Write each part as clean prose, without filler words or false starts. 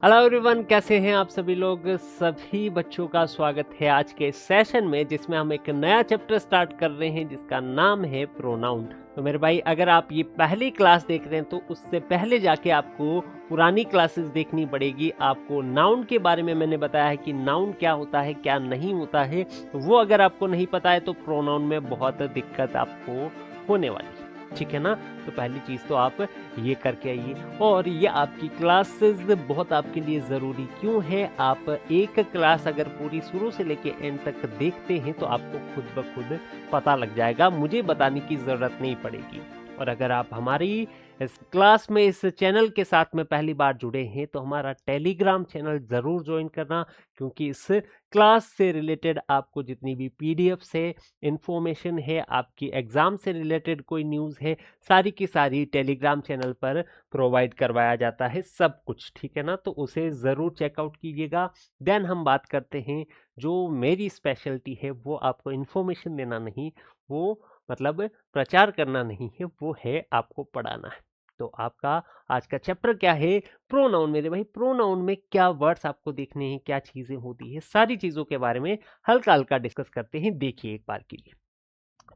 Hello everyone, कैसे हैं आप सभी लोग। सभी बच्चों का स्वागत है आज के सेशन में, जिसमें हम एक नया चैप्टर स्टार्ट कर रहे हैं जिसका नाम है प्रोनाउन। तो मेरे भाई, अगर आप ये पहली क्लास देख रहे हैं तो उससे पहले जाके आपको पुरानी क्लासेस देखनी पड़ेगी। आपको नाउन के बारे में मैंने बताया है कि नाउन क्या होता है, क्या नहीं होता है। तो वो अगर आपको नहीं पता है तो प्रोनाउन में बहुत दिक्कत आपको होने वाली है, ठीक है ना। तो पहली चीज़ तो आप ये करके आइए। और ये आपकी क्लासेस बहुत आपके लिए ज़रूरी क्यों है, आप एक क्लास अगर पूरी शुरू से लेके एंड तक देखते हैं तो आपको खुद ब खुद पता लग जाएगा, मुझे बताने की ज़रूरत नहीं पड़ेगी। और अगर आप हमारी इस क्लास में, इस चैनल के साथ में पहली बार जुड़े हैं तो हमारा टेलीग्राम चैनल ज़रूर ज्वाइन करना, क्योंकि इस क्लास से रिलेटेड आपको जितनी भी पीडीएफ्स है, इंफॉर्मेशन है, आपकी एग्ज़ाम से रिलेटेड कोई न्यूज़ है, सारी की सारी टेलीग्राम चैनल पर प्रोवाइड करवाया जाता है सब कुछ, ठीक है ना। तो उसे ज़रूर चेकआउट कीजिएगा। देन हम बात करते हैं, जो मेरी स्पेशलिटी है वो आपको इन्फॉर्मेशन देना नहीं, वो मतलब प्रचार करना नहीं है, वो है आपको पढ़ाना है। तो आपका आज का चैप्टर क्या है, प्रोनाउन। मेरे भाई, प्रोनाउन में क्या वर्ड्स आपको देखने हैं, क्या चीज़ें होती है, सारी चीज़ों के बारे में हल्का हल्का डिस्कस करते हैं। देखिए एक बार के लिए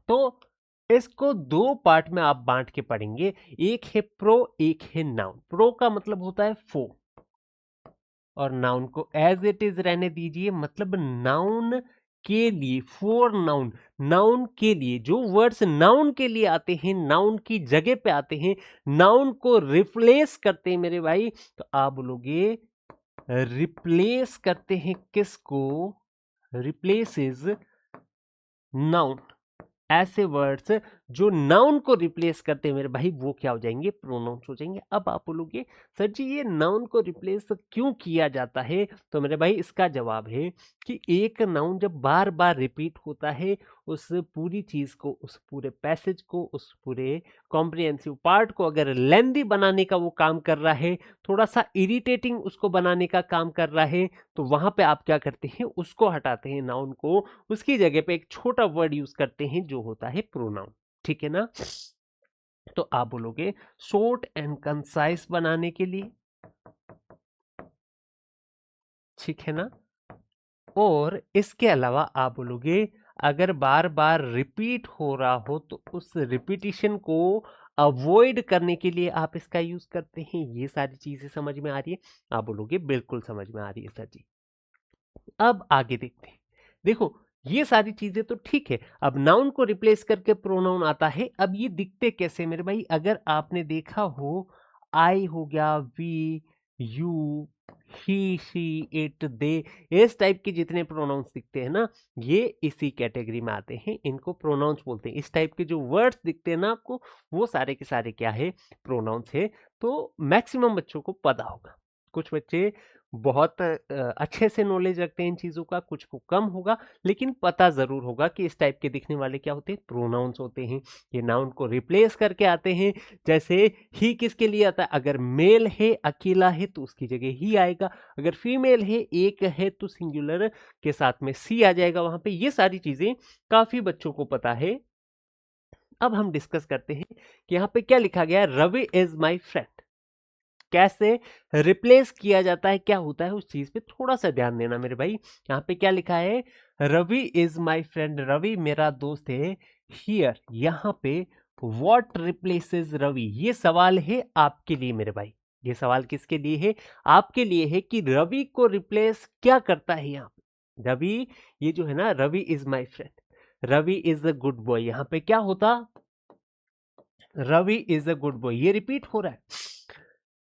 तो इसको दो पार्ट में आप बांट के पढ़ेंगे। एक है प्रो, एक है नाउन। प्रो का मतलब होता है फो, और नाउन को एज इट इज रहने दीजिए। मतलब नाउन के लिए, फोर नाउन, नाउन के लिए जो वर्ड्स नाउन के लिए आते हैं, नाउन की जगह पे आते हैं, नाउन को रिप्लेस करते हैं मेरे भाई। तो आप बोलोगे रिप्लेस करते हैं किसको, रिप्लेसेस नाउन। ऐसे वर्ड्स जो नाउन को रिप्लेस करते हैं मेरे भाई, वो क्या हो जाएंगे, प्रोनाउंस हो जाएंगे। अब आप बोलोगे सर जी ये नाउन को रिप्लेस क्यों किया जाता है, तो मेरे भाई इसका जवाब है कि एक नाउन जब बार बार रिपीट होता है, उस पूरी चीज को, उस पूरे पैसेज को, उस पूरे कॉम्प्रिहेंसिव पार्ट को अगर लेंदी बनाने का वो काम कर रहा है, थोड़ा सा इरिटेटिंग उसको बनाने का काम कर रहा है, तो वहां पे आप क्या करते हैं, उसको हटाते हैं नाउन को, उसकी जगह पे एक छोटा वर्ड यूज करते हैं जो होता है प्रोनाउन, ठीक है ना। तो आप बोलोगे शॉर्ट एंड कंसाइज बनाने के लिए, ठीक है ना। और इसके अलावा आप बोलोगे अगर बार बार रिपीट हो रहा हो तो उस रिपीटिशन को अवॉइड करने के लिए आप इसका यूज करते हैं। ये सारी चीजें समझ में आ रही है, आप बोलोगे बिल्कुल समझ में आ रही है सर जी। अब आगे देखते हैं। देखो ये सारी चीजें तो ठीक है, अब नाउन को रिप्लेस करके प्रोनाउन आता है। अब ये दिखते कैसे मेरे भाई, अगर आपने देखा हो, आई हो गया, we, you, he, she, it, they, इस टाइप के जितने प्रोनाउंस दिखते हैं ना, ये इसी कैटेगरी में आते हैं, इनको प्रोनाउंस बोलते हैं। इस टाइप के जो वर्ड्स दिखते हैं ना आपको, वो सारे के सारे क्या है, प्रोनाउंस है। तो मैक्सिमम बच्चों को पता होगा। कुछ बच्चे बहुत अच्छे से नॉलेज रखते हैं इन चीज़ों का, कुछ को कम होगा, लेकिन पता ज़रूर होगा कि इस टाइप के दिखने वाले क्या होते हैं, प्रोनाउंस होते हैं। ये नाउन को रिप्लेस करके आते हैं। जैसे ही किसके लिए आता है, अगर मेल है, अकेला है, तो उसकी जगह ही आएगा। अगर फीमेल है, एक है, तो सिंगुलर के साथ में सी आ जाएगा वहां पे। ये सारी चीज़ें काफ़ी बच्चों को पता है। अब हम डिस्कस करते हैं कि यहाँ पे क्या लिखा गया है, रवि इज माई फ्रेंड। कैसे रिप्लेस किया जाता है, क्या होता है, उस चीज पे थोड़ा सा ध्यान देना मेरे भाई। यहाँ पे क्या लिखा है, Ravi is my friend, Ravi मेरा दोस्त है। हियर, यहाँ पे व्हाट रिप्लेसेस रवि, ये सवाल है आपके लिए मेरे भाई। ये सवाल किसके लिए है, आपके लिए है, कि रवि को रिप्लेस क्या करता है यहाँ पे। रवि, ये जो है ना, Ravi is my friend, Ravi is a good boy, यहाँ पे क्या होता, Ravi is a good boy, ये रिपीट हो रहा है।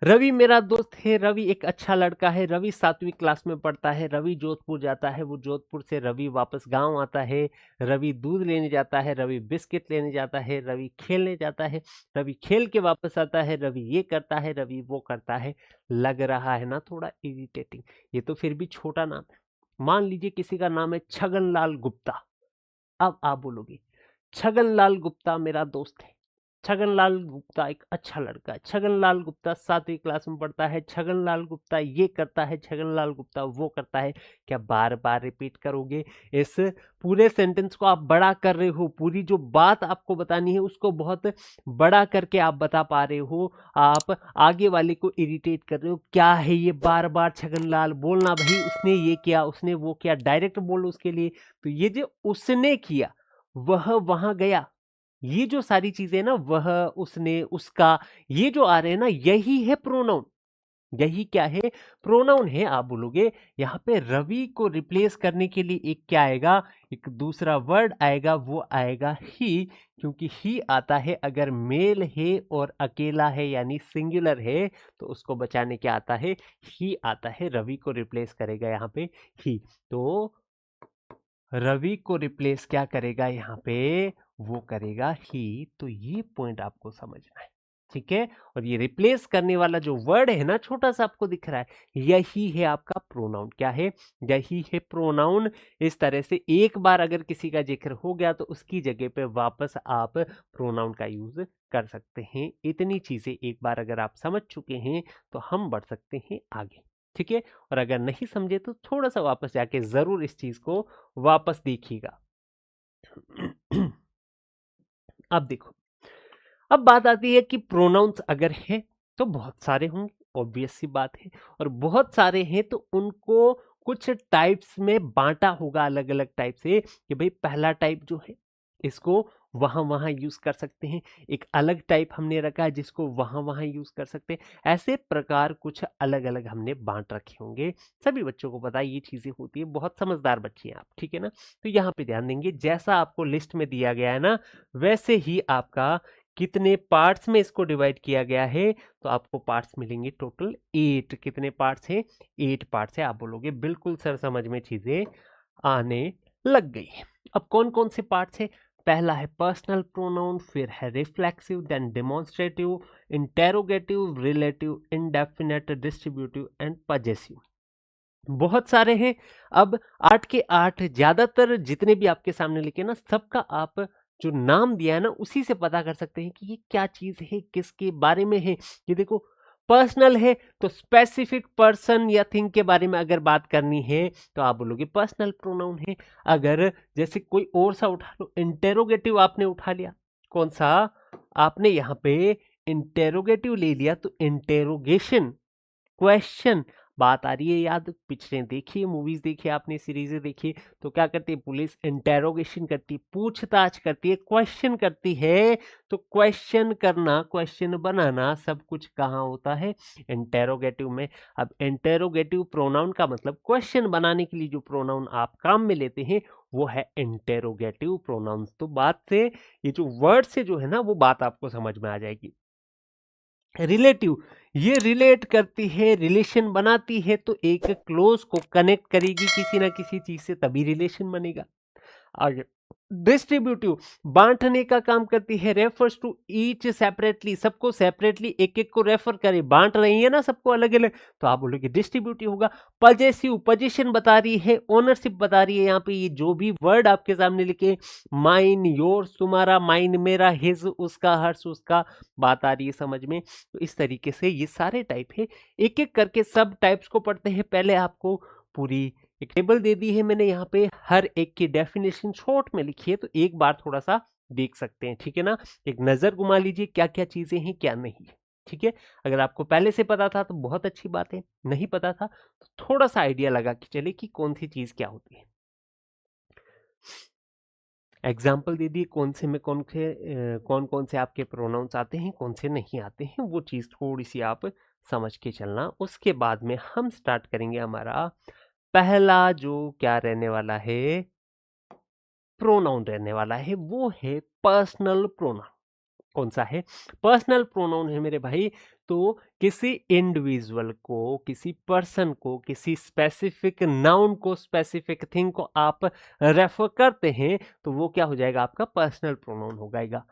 रवि मेरा दोस्त है, रवि एक अच्छा लड़का है, रवि 7वीं क्लास में पढ़ता है, रवि जोधपुर जाता है, वो जोधपुर से रवि वापस गांव आता है, रवि दूध लेने जाता है, रवि बिस्किट लेने जाता है, रवि खेलने जाता है, रवि खेल के वापस आता है, रवि ये करता है, रवि वो करता है। लग रहा है ना थोड़ा इरिटेटिंग, ये तो फिर भी छोटा नाम है। मान लीजिए किसी का नाम है छगन लाल गुप्ता। अब आप बोलोगे छगन लाल गुप्ता मेरा दोस्त है, छगनलाल गुप्ता एक अच्छा लड़का है, छगनलाल गुप्ता 7वीं क्लास में पढ़ता है, छगनलाल गुप्ता ये करता है, छगनलाल गुप्ता वो करता है। क्या बार बार रिपीट करोगे? इस पूरे सेंटेंस को आप बड़ा कर रहे हो, पूरी जो बात आपको बतानी है उसको बहुत बड़ा करके आप बता पा रहे हो, आप आगे वाले को इरिटेट कर रहे हो। क्या है ये बार बार छगनलाल बोलना? भाई उसने ये किया, उसने वो किया, डायरेक्ट बोलो उसके लिए। तो ये जो उसने किया, वह वहां गया, ये जो सारी चीजें ना, वह, उसने, उसका, ये जो आ रहे हैं ना, यही है प्रोनाउन। यही क्या है? प्रोनाउन है। आप बोलोगे यहाँ पे रवि को रिप्लेस करने के लिए एक क्या आएगा? एक दूसरा वर्ड आएगा, वो आएगा ही। क्योंकि ही आता है अगर मेल है और अकेला है यानी सिंगुलर है, तो उसको बचाने क्या आता है? ही आता है। रवि को रिप्लेस करेगा यहाँ पे ही। तो रवि को रिप्लेस क्या करेगा यहाँ पे? वो करेगा ही। तो ये पॉइंट आपको समझना है, ठीक है। और ये रिप्लेस करने वाला जो वर्ड है ना, छोटा सा आपको दिख रहा है, यही है आपका प्रोनाउन। क्या है? यही है प्रोनाउन। इस तरह से एक बार अगर किसी का जिक्र हो गया तो उसकी जगह पे वापस आप प्रोनाउन का यूज कर सकते हैं। इतनी चीजें एक बार अगर आप समझ चुके हैं तो हम बढ़ सकते हैं आगे, ठीक है। और अगर नहीं समझे तो थोड़ा सा वापस जाके जरूर इस चीज को वापस देखिएगा। अब देखो, अब बात आती है कि प्रोनाउंस अगर है तो बहुत सारे होंगे, ऑब्वियस सी बात है। और बहुत सारे हैं तो उनको कुछ टाइप्स में बांटा होगा, अलग अलग टाइप से, कि भाई पहला टाइप जो है इसको वहां वहां यूज कर सकते हैं, एक अलग टाइप हमने रखा है जिसको वहां वहां यूज कर सकते हैं। ऐसे प्रकार कुछ अलग अलग हमने बांट रखे होंगे। सभी बच्चों को पता है ये चीजें होती है, बहुत समझदार बच्चे हैं आप, ठीक है ना। तो यहाँ पे ध्यान देंगे, जैसा आपको लिस्ट में दिया गया है ना, वैसे ही आपका कितने पार्ट्स में इसको डिवाइड किया गया है। तो आपको पार्ट्स मिलेंगे टोटल 8। कितने पार्ट्स हैं? 8 पार्ट्स है। आप बोलोगे बिल्कुल सर, समझ में चीजें आने लग गई है। अब कौन कौन से पार्ट्स है? पहला है पर्सनल प्रोनाउन, फिर है reflexive, then demonstrative, interrogative, relative, indefinite, distributive and possessive. बहुत सारे हैं। अब 8 के 8, ज्यादातर जितने भी आपके सामने लिखे ना, सबका आप जो नाम दिया है ना, उसी से पता कर सकते हैं कि ये क्या चीज है, किसके बारे में है। ये देखो, पर्सनल है तो स्पेसिफिक पर्सन या थिंग के बारे में अगर बात करनी है तो आप बोलोगे पर्सनल प्रोनाउन है। अगर जैसे कोई और सा उठा लो, इंटेरोगेटिव आपने उठा लिया, कौन सा? आपने यहाँ पे इंटेरोगेटिव ले लिया, तो इंटेरोगेशन, क्वेश्चन, बात आ रही है याद? पिछले देखिए, मूवीज देखिए आपने, सीरीज देखिए, तो क्या करती है पुलिस? इंटेरोगेशन करती है, पूछताछ करती है, क्वेश्चन करती है। तो क्वेश्चन करना, क्वेश्चन बनाना, सब कुछ कहाँ होता है? इंटेरोगेटिव में। अब इंटेरोगेटिव प्रोनाउन का मतलब क्वेश्चन बनाने के लिए जो प्रोनाउन आप काम में लेते हैं वो है इंटेरोगेटिव प्रोनाउन। तो बात से, ये जो वर्ड से जो है ना, वो बात आपको समझ में आ जाएगी। रिलेटिव, ये रिलेट करती है, रिलेशन बनाती है, तो एक क्लोज को कनेक्ट करेगी किसी ना किसी चीज से, तभी रिलेशन बनेगा। आगे डिस्ट्रीब्यूटिव, बांटने का काम करती है, रेफर्स टू ईच सेपरेटली, सबको सेपरेटली एक एक को रेफर करे, बांट रही है ना सबको अलग अलग, तो आप बोलोगे डिस्ट्रीब्यूटिव होगा। पजेसिव, पोजीशन बता रही है, ओनरशिप बता रही है। यहाँ पे ये जो भी वर्ड आपके सामने लिखे, माइन, योर्स तुम्हारा, माइन मेरा, हिज उसका, हर्ष उसका, बात आ रही है समझ में। तो इस तरीके से ये सारे टाइप है, एक एक करके सब टाइप्स को पढ़ते हैं। पहले आपको पूरी एक टेबल दे दी है मैंने, यहाँ पे हर एक की डेफिनेशन शॉर्ट में लिखी है, तो एक बार थोड़ा सा देख सकते हैं, ठीक है ना। एक नजर घुमा लीजिए क्या क्या चीजें हैं, क्या नहीं है, ठीक है। अगर आपको पहले से पता था तो बहुत अच्छी बात है, नहीं पता था तो थोड़ा सा आइडिया लगा कि चले कि कौन सी चीज क्या होती है। एग्जाम्पल दे दिए कौन से में कौन कौन से आपके प्रोनाउंस आते हैं, कौन से नहीं आते हैं, वो चीज थोड़ी सी आप समझ के चलना। उसके बाद में हम स्टार्ट करेंगे हमारा पहला जो क्या रहने वाला है, प्रोनाउन रहने वाला है, वो है पर्सनल प्रोनाउन। कौन सा है? पर्सनल प्रोनाउन है मेरे भाई। तो किसी इंडिविजुअल को, किसी पर्सन को, किसी स्पेसिफिक नाउन को, स्पेसिफिक थिंग को आप रेफर करते हैं तो वो क्या हो जाएगा? आपका पर्सनल प्रोनाउन हो जाएगा।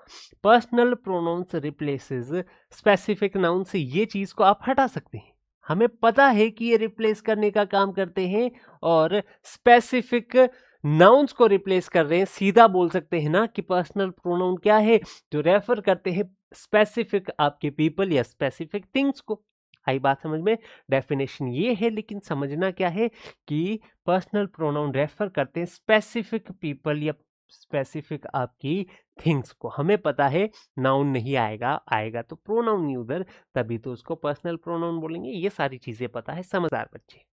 Personal pronouns replaces specific noun से, ये चीज को आप हटा सकते हैं। हमें पता है कि ये रिप्लेस करने का काम करते हैं, और स्पेसिफिक नाउन्स को रिप्लेस कर रहे हैं। सीधा बोल सकते हैं ना कि पर्सनल प्रोनाउन क्या है? जो रेफर करते हैं स्पेसिफिक आपके पीपल या स्पेसिफिक थिंग्स को। आई बात समझ में? डेफिनेशन ये है, लेकिन समझना क्या है कि पर्सनल प्रोनाउन रेफर करते हैं स्पेसिफिक पीपल या स्पेसिफिक आपकी थिंग्स को। हमें पता है नाउन नहीं आएगा, आएगा तो प्रोनाउन ही उधर, तभी तो उसको पर्सनल प्रोनाउन बोलेंगे। ये सारी चीजें पता है समझदार बच्चे,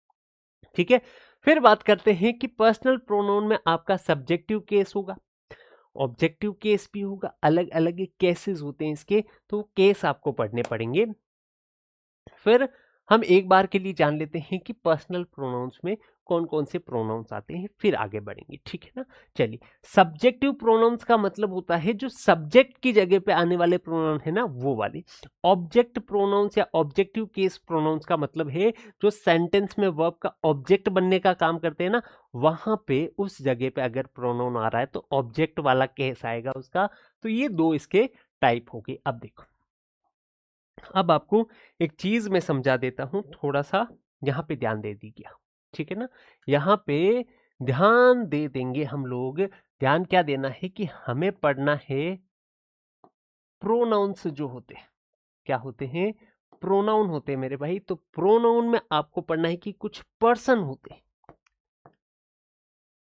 ठीक है। फिर बात करते हैं कि पर्सनल प्रोनाउन में आपका सब्जेक्टिव केस होगा, ऑब्जेक्टिव केस भी होगा, अलग अलग केसेस होते हैं इसके, तो केस आपको पढ़ने पड़ेंगे। फिर हम एक बार के लिए जान लेते हैं कि पर्सनल प्रोनाउंस में कौन कौन से प्रोनाउंस आते हैं, फिर आगे बढ़ेंगे, ठीक है ना। चलिए, सब्जेक्टिव प्रोनाउंस का मतलब होता है जो सब्जेक्ट की जगह पे आने वाले प्रोनाउन है ना, वो वाले। ऑब्जेक्ट प्रोनाउंस या ऑब्जेक्टिव केस प्रोनाउंस का मतलब है जो सेंटेंस में वर्ब का ऑब्जेक्ट बनने का काम करते हैं ना, वहां पे उस जगह पे अगर प्रोनाउन आ रहा है तो ऑब्जेक्ट वाला केस आएगा उसका। तो ये दो इसके टाइप हो गए। अब देखो, अब आपको एक चीज मैं समझा देता हूं, थोड़ा सा यहाँ पे ध्यान दे दीजिए, ठीक है ना। यहाँ पे ध्यान दे देंगे हम लोग। ध्यान क्या देना है कि हमें पढ़ना है प्रोनाउंस जो होते हैं, क्या होते हैं? प्रोनाउन होते हैं मेरे भाई। तो प्रोनाउन में आपको पढ़ना है कि कुछ पर्सन होते हैं,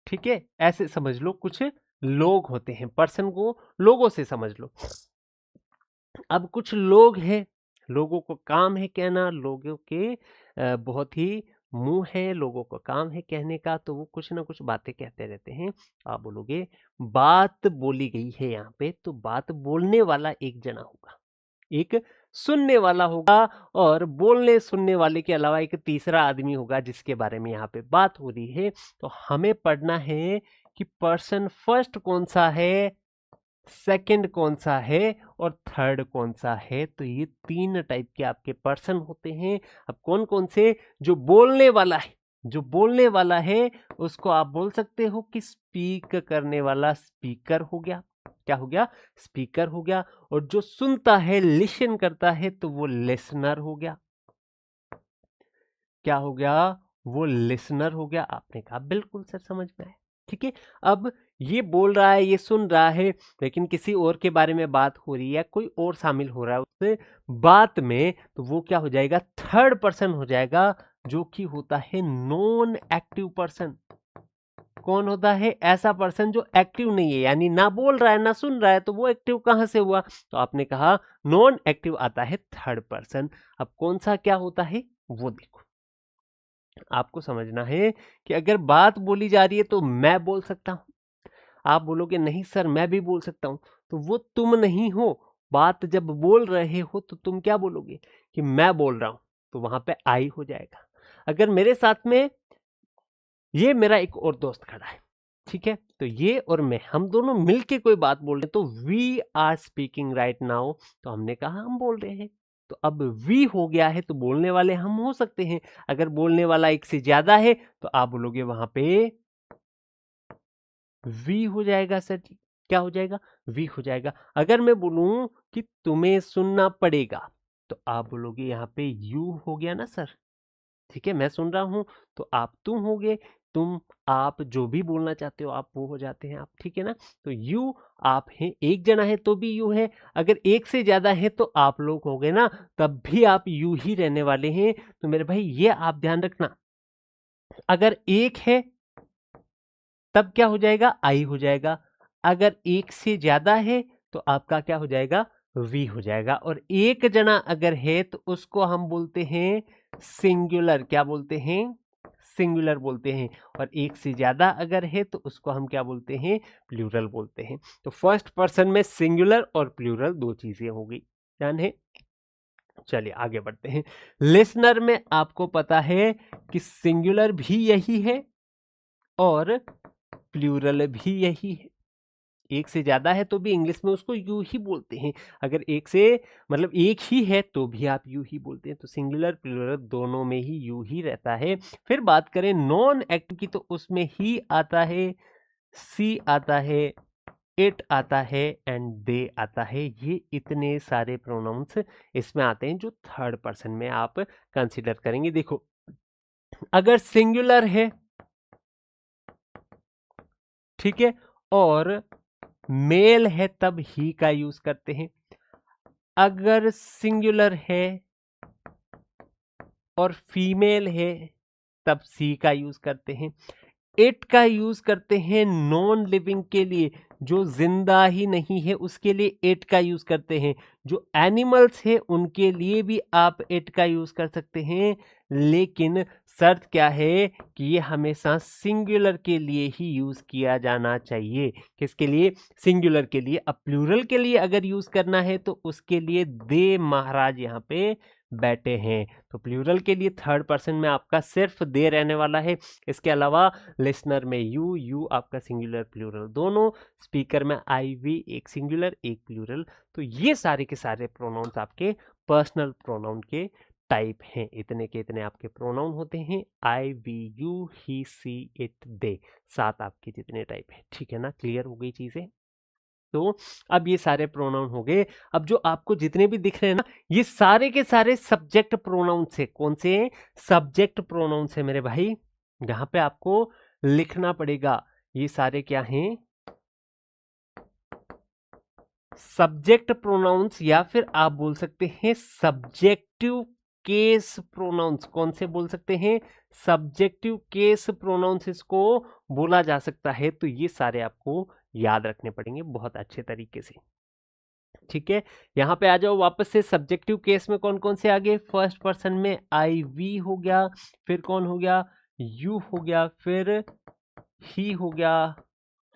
ठीक है, ऐसे समझ लो, कुछ लोग होते हैं। पर्सन को लोगों से समझ लो। अब कुछ लोग हैं, लोगों को काम है कहना, लोगों के बहुत ही मुंह है, लोगों का काम है कहने का, तो वो कुछ ना कुछ बातें कहते रहते हैं। आप बोलोगे बात बोली गई है यहाँ पे, तो बात बोलने वाला एक जना होगा, एक सुनने वाला होगा, और बोलने सुनने वाले के अलावा एक तीसरा आदमी होगा जिसके बारे में यहाँ पे बात हो रही है। तो हमें पढ़ना है कि पर्सन फर्स्ट कौन सा है, सेकंड कौन सा है और थर्ड कौन सा है। तो ये तीन टाइप के आपके पर्सन होते हैं। अब कौन कौन से? जो बोलने वाला है, जो बोलने वाला है उसको आप बोल सकते हो कि स्पीक करने वाला स्पीकर हो गया। क्या हो गया? स्पीकर हो गया। और जो सुनता है, लिसन करता है, तो वो लिसनर हो गया। क्या हो गया? वो लिसनर हो गया। आपने कहा बिल्कुल सर, समझ में आया, ठीक है। अब ये बोल रहा है, ये सुन रहा है, लेकिन किसी और के बारे में बात हो रही है, कोई और शामिल हो रहा है उस बात में, तो वो क्या हो जाएगा? थर्ड पर्सन हो जाएगा, जो कि होता है नॉन एक्टिव पर्सन। कौन होता है? ऐसा पर्सन जो एक्टिव नहीं है, यानी ना बोल रहा है ना सुन रहा है, तो वो एक्टिव कहां से हुआ? तो आपने कहा नॉन एक्टिव आता है थर्ड पर्सन। अब कौन सा क्या होता है वो देखो, आपको समझना है कि अगर बात बोली जा रही है तो मैं बोल सकता हूं। आप बोलोगे नहीं सर मैं भी बोल सकता हूं, तो वो तुम नहीं हो। बात जब बोल रहे हो तो तुम क्या बोलोगे कि मैं बोल रहा हूं, तो वहां पे आई हो जाएगा। अगर मेरे साथ में ये मेरा एक और दोस्त खड़ा है, ठीक है, तो ये और मैं, हम दोनों मिलके कोई बात बोल रहे हैं, तो we are speaking right now. तो हमने कहा हम बोल रहे हैं, तो अब वी हो गया है, तो बोलने वाले हम हो सकते हैं। अगर बोलने वाला एक से ज्यादा है तो आप बोलोगे वहां पे वी हो जाएगा सर जी। क्या हो जाएगा? वी हो जाएगा। अगर मैं बोलूं कि तुम्हें सुनना पड़ेगा, तो आप बोलोगे यहाँ पे यू हो गया ना सर, ठीक है, मैं सुन रहा हूं, तो आप तुम हो गए, तुम आप जो भी बोलना चाहते हो आप वो हो जाते हैं आप, ठीक है ना। तो यू आप हैं, एक जना है तो भी यू है, अगर एक से ज्यादा है तो आप लोग हो गए ना, तब भी आप यू ही रहने वाले हैं। तो मेरे भाई ये आप ध्यान रखना, अगर एक है तब क्या हो जाएगा? आई हो जाएगा। अगर एक से ज्यादा है तो आपका क्या हो जाएगा? वी हो जाएगा। और एक जना अगर है तो उसको हम बोलते हैं सिंगुलर। क्या बोलते हैं? सिंगुलर बोलते हैं। और एक से ज्यादा अगर है तो उसको हम क्या बोलते हैं? प्लूरल बोलते हैं। तो फर्स्ट पर्सन में सिंगुलर और प्लूरल दो चीजें हो गई, ध्यान है। चलिए आगे बढ़ते हैं। लिसनर में आपको पता है कि सिंगुलर भी यही है और प्लूरल भी यही है। एक से ज्यादा है तो भी इंग्लिश में उसको यू ही बोलते हैं। अगर एक से मतलब एक ही है तो भी आप यू ही बोलते हैं। तो सिंगुलर प्लूरल दोनों में ही यू ही रहता है। फिर बात करें नॉन एक्टिव की, तो उसमें ही आता है, सी आता है, इट आता है एंड दे आता है। ये इतने सारे प्रोनाउंस इसमें आते हैं जो थर्ड पर्सन में आप कंसीडर करेंगे। देखो, अगर सिंगुलर है, ठीक है, और मेल है तब ही का यूज करते हैं। अगर सिंगुलर है और फीमेल है तब सी का यूज करते हैं। इट का यूज करते हैं नॉन लिविंग के लिए, जो जिंदा ही नहीं है उसके लिए इट का यूज करते हैं। जो एनिमल्स है उनके लिए भी आप इट का यूज कर सकते हैं, लेकिन शर्त क्या है कि ये हमेशा सिंगुलर के लिए ही यूज किया जाना चाहिए। किसके लिए? सिंगुलर के लिए। अब प्लूरल के लिए अगर यूज करना है तो उसके लिए दे महाराज यहाँ पे बैठे हैं। तो प्लूरल के लिए थर्ड पर्सन में आपका सिर्फ दे रहने वाला है। इसके अलावा लिसनर में यू आपका सिंगुलर प्लूरल दोनों, स्पीकर में आई वी एक सिंगुलर एक प्लूरल। तो ये सारे के सारे प्रोनाउंस आपके पर्सनल प्रोनाउन के टाइप हैं। इतने के इतने आपके प्रोनाउन होते हैं, I we you he she it they, 7 आपके जितने टाइप है। ठीक है ना, क्लियर हो गई चीजें? तो अब ये सारे प्रोनाउन हो गए। अब जो आपको जितने भी दिख रहे हैं ना, ये सारे के सारे सब्जेक्ट प्रोनाउंस है। कौन से? सब्जेक्ट प्रोनाउंस है मेरे भाई। यहाँ पे आपको लिखना पड़ेगा, ये सारे क्या हैं? सब्जेक्ट प्रोनाउंस, या फिर आप बोल सकते हैं सब्जेक्टिव केस प्रोनाउंस। कौन से बोल सकते हैं? सब्जेक्टिव केस प्रोनाउंस इसको बोला जा सकता है। तो ये सारे आपको याद रखने पड़ेंगे बहुत अच्छे तरीके से। ठीक है, यहां पे आ जाओ वापस से। सब्जेक्टिव केस में कौन कौन से आगे? फर्स्ट पर्सन में आई वी हो गया, फिर कौन हो गया? यू हो गया, फिर ही हो गया,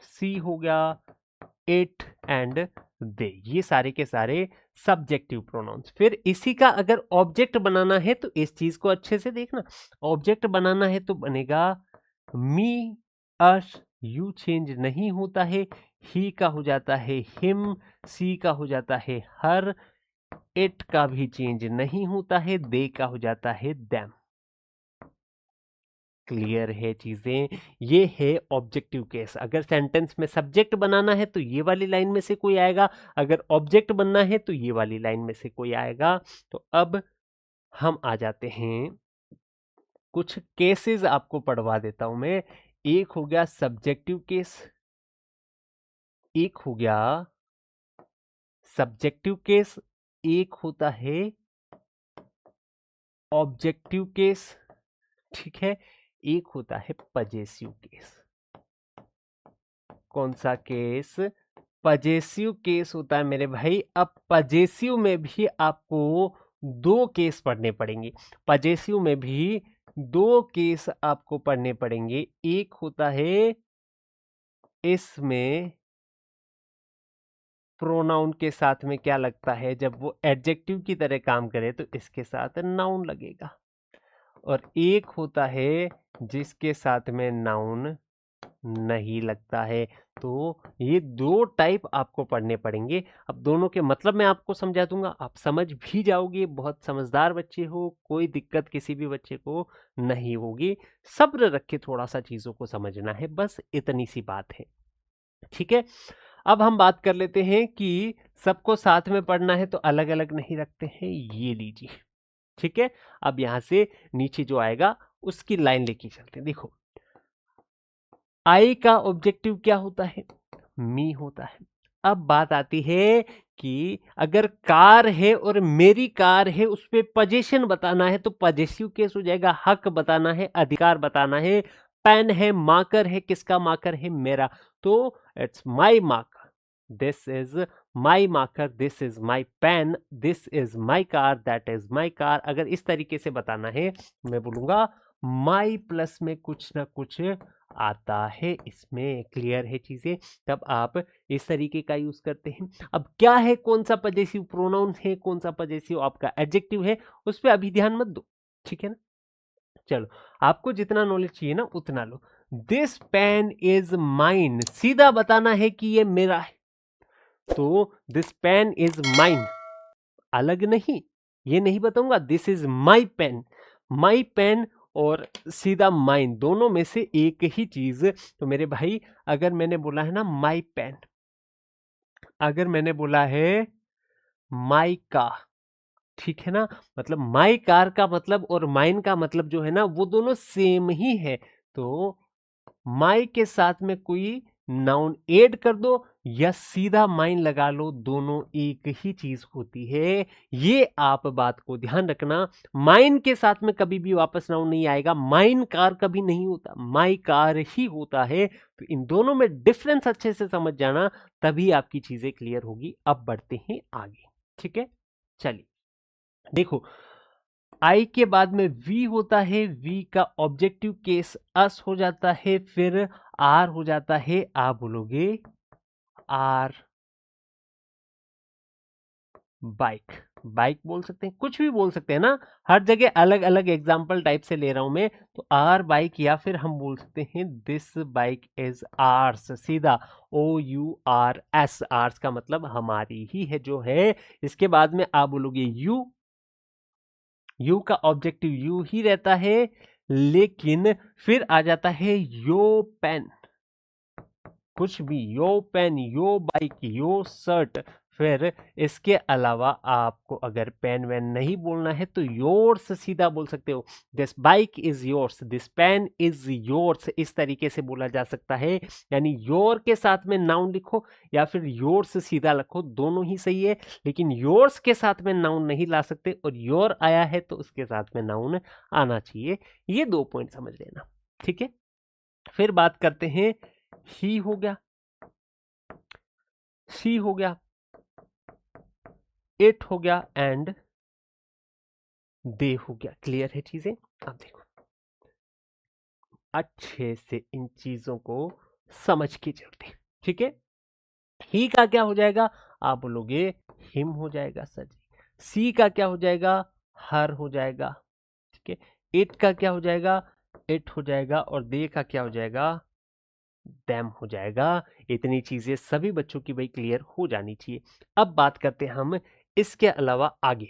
सी हो गया, इट एंड दे। ये सारे के सारे सब्जेक्टिव प्रोनाउंस। फिर इसी का अगर ऑब्जेक्ट बनाना है तो इस चीज को अच्छे से देखना। ऑब्जेक्ट बनाना है तो बनेगा मी, अस, यू चेंज नहीं होता है, ही का हो जाता है हिम, सी का हो जाता है हर, इट का भी चेंज नहीं होता है, दे का हो जाता है देम। क्लियर है चीजें? ये है ऑब्जेक्टिव केस। अगर सेंटेंस में सब्जेक्ट बनाना है तो ये वाली लाइन में से कोई आएगा, अगर ऑब्जेक्ट बनना है तो ये वाली लाइन में से कोई आएगा। तो अब हम आ जाते हैं, कुछ केसेस आपको पढ़वा देता हूं मैं। एक हो गया सब्जेक्टिव केस, एक हो गया सब्जेक्टिव केस, एक होता है ऑब्जेक्टिव केस, ठीक है, एक होता है पजेसिव केस। कौन सा केस? पजेसिव केस होता है मेरे भाई। अब पजेसिव में भी आपको 2 केस पढ़ने पड़ेंगे। पजेसिव में भी 2 केस आपको पढ़ने पड़ेंगे। एक होता है इसमें प्रोनाउन के साथ में क्या लगता है, जब वो एडजेक्टिव की तरह काम करे तो इसके साथ नाउन लगेगा। और एक होता है जिसके साथ में नाउन नहीं लगता है। तो ये 2 टाइप आपको पढ़ने पड़ेंगे। अब दोनों के मतलब मैं आपको समझा दूंगा, आप समझ भी जाओगे। बहुत समझदार बच्चे हो, कोई दिक्कत किसी भी बच्चे को नहीं होगी। सब्र रख के थोड़ा सा चीजों को समझना है, बस इतनी सी बात है। ठीक है, अब हम बात कर लेते हैं कि सबको साथ में पढ़ना है तो अलग अलग नहीं रखते हैं। ये लीजिए, ठीक है। अब यहां से नीचे जो आएगा उसकी लाइन लेके चलते हैं। देखो, आई का ऑब्जेक्टिव क्या होता है? मी होता है। अब बात आती है कि अगर कार है और मेरी कार है, उस पे पोजीशन बताना है तो पजेसिव केस हो जाएगा। हक बताना है, अधिकार बताना है। पेन है, मार्कर है, किसका मार्कर है? मेरा। तो it's my marker, this is my marker, this is my pen, this is my car, that is my car. अगर इस तरीके से बताना है मैं बोलूंगा माई प्लस में कुछ ना कुछ आता है इसमें। क्लियर है चीजें? तब आप इस तरीके का यूज करते हैं। अब क्या है, कौन सा पजेसिव प्रोनाउन है, कौन सा पजेसिव आपका एडजेक्टिव है, उस पर अभी ध्यान मत दो, ठीक है ना। चलो, आपको जितना नॉलेज चाहिए ना उतना लो। दिस पेन इज माइन, सीधा बताना है कि ये मेरा है। तो दिस पेन इज माइन, अलग नहीं, ये नहीं बताऊंगा this is my pen. My pen और सीधा माइन, दोनों में से एक ही चीज। तो मेरे भाई, अगर मैंने बोला है ना माई पेन, अगर मैंने बोला है माई कार, ठीक है ना, मतलब माई कार का मतलब और माइन का मतलब जो है ना वो दोनों सेम ही है। तो माई के साथ में कोई नाउन ऐड कर दो या सीधा माइन लगा लो, दोनों एक ही चीज होती है। ये आप बात को ध्यान रखना। माइन के साथ में कभी भी वापस नाउन नहीं आएगा, माइन कार कभी नहीं होता, माई कार ही होता है। तो इन दोनों में डिफरेंस अच्छे से समझ जाना, तभी आपकी चीजें क्लियर होगी। अब बढ़ते हैं आगे, ठीक है। चलिए देखो, आई के बाद में वी होता है, वी का ऑब्जेक्टिव केस अस हो जाता है, फिर आर हो जाता है। आप बोलोगे आर बाइक, बाइक बोल सकते हैं, कुछ भी बोल सकते हैं ना, हर जगह अलग अलग एग्जाम्पल टाइप से ले रहा हूं मैं। तो आर बाइक, या फिर हम बोल सकते हैं दिस बाइक इज आर्स, सीधा OURS, आर्स का मतलब हमारी ही है जो है। इसके बाद में आप बोलोगे यू, यू का ऑब्जेक्टिव यू ही रहता है, लेकिन फिर आ जाता है यो पेन, कुछ भी, यो पेन, यो बाइक, यो शर्ट। फिर इसके अलावा आपको अगर पेन वैन नहीं बोलना है तो योर्स सीधा बोल सकते हो, this bike is yours, this pen is yours, इस तरीके से बोला जा सकता है। यानी योर के साथ में नाउन लिखो या फिर योर्स सीधा रखो, दोनों ही सही है। लेकिन योर्स के साथ में नाउन नहीं ला सकते, और योर आया है तो उसके साथ में नाउन आना चाहिए। ये 2 पॉइंट समझ लेना, ठीक है। फिर बात करते हैं, ही हो गया, सी हो गया, इट हो गया, एंड दे हो गया। क्लियर है चीजें। अब देखो अच्छे से इन चीजों को समझ के चलते, ठीक है। ही का क्या हो जाएगा, आप बोलोगे हिम हो जाएगा सर जी। सी का क्या हो जाएगा, हर हो जाएगा, ठीक है। इट का क्या हो जाएगा, इट हो जाएगा, और दे का क्या हो जाएगा, डैम हो जाएगा। इतनी चीजें सभी बच्चों की भाई क्लियर हो जानी चाहिए। अब बात करते हैं हम इसके अलावा आगे,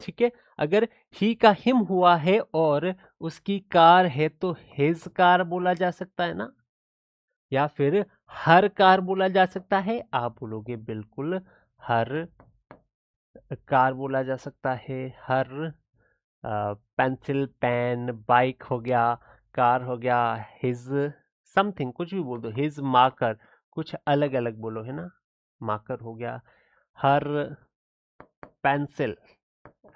ठीक है। अगर ही का हिम हुआ है और उसकी कार है तो हिज कार बोला जा सकता है ना, या फिर हर कार बोला जा सकता है। आप बोलोगे बिल्कुल हर कार बोला जा सकता है, हर पेंसिल पेन बाइक हो गया, कार हो गया, हिज समथिंग, कुछ भी बोल दो, हिज मार्कर, कुछ अलग अलग बोलो, है ना, मार्कर हो गया, हर पेंसिल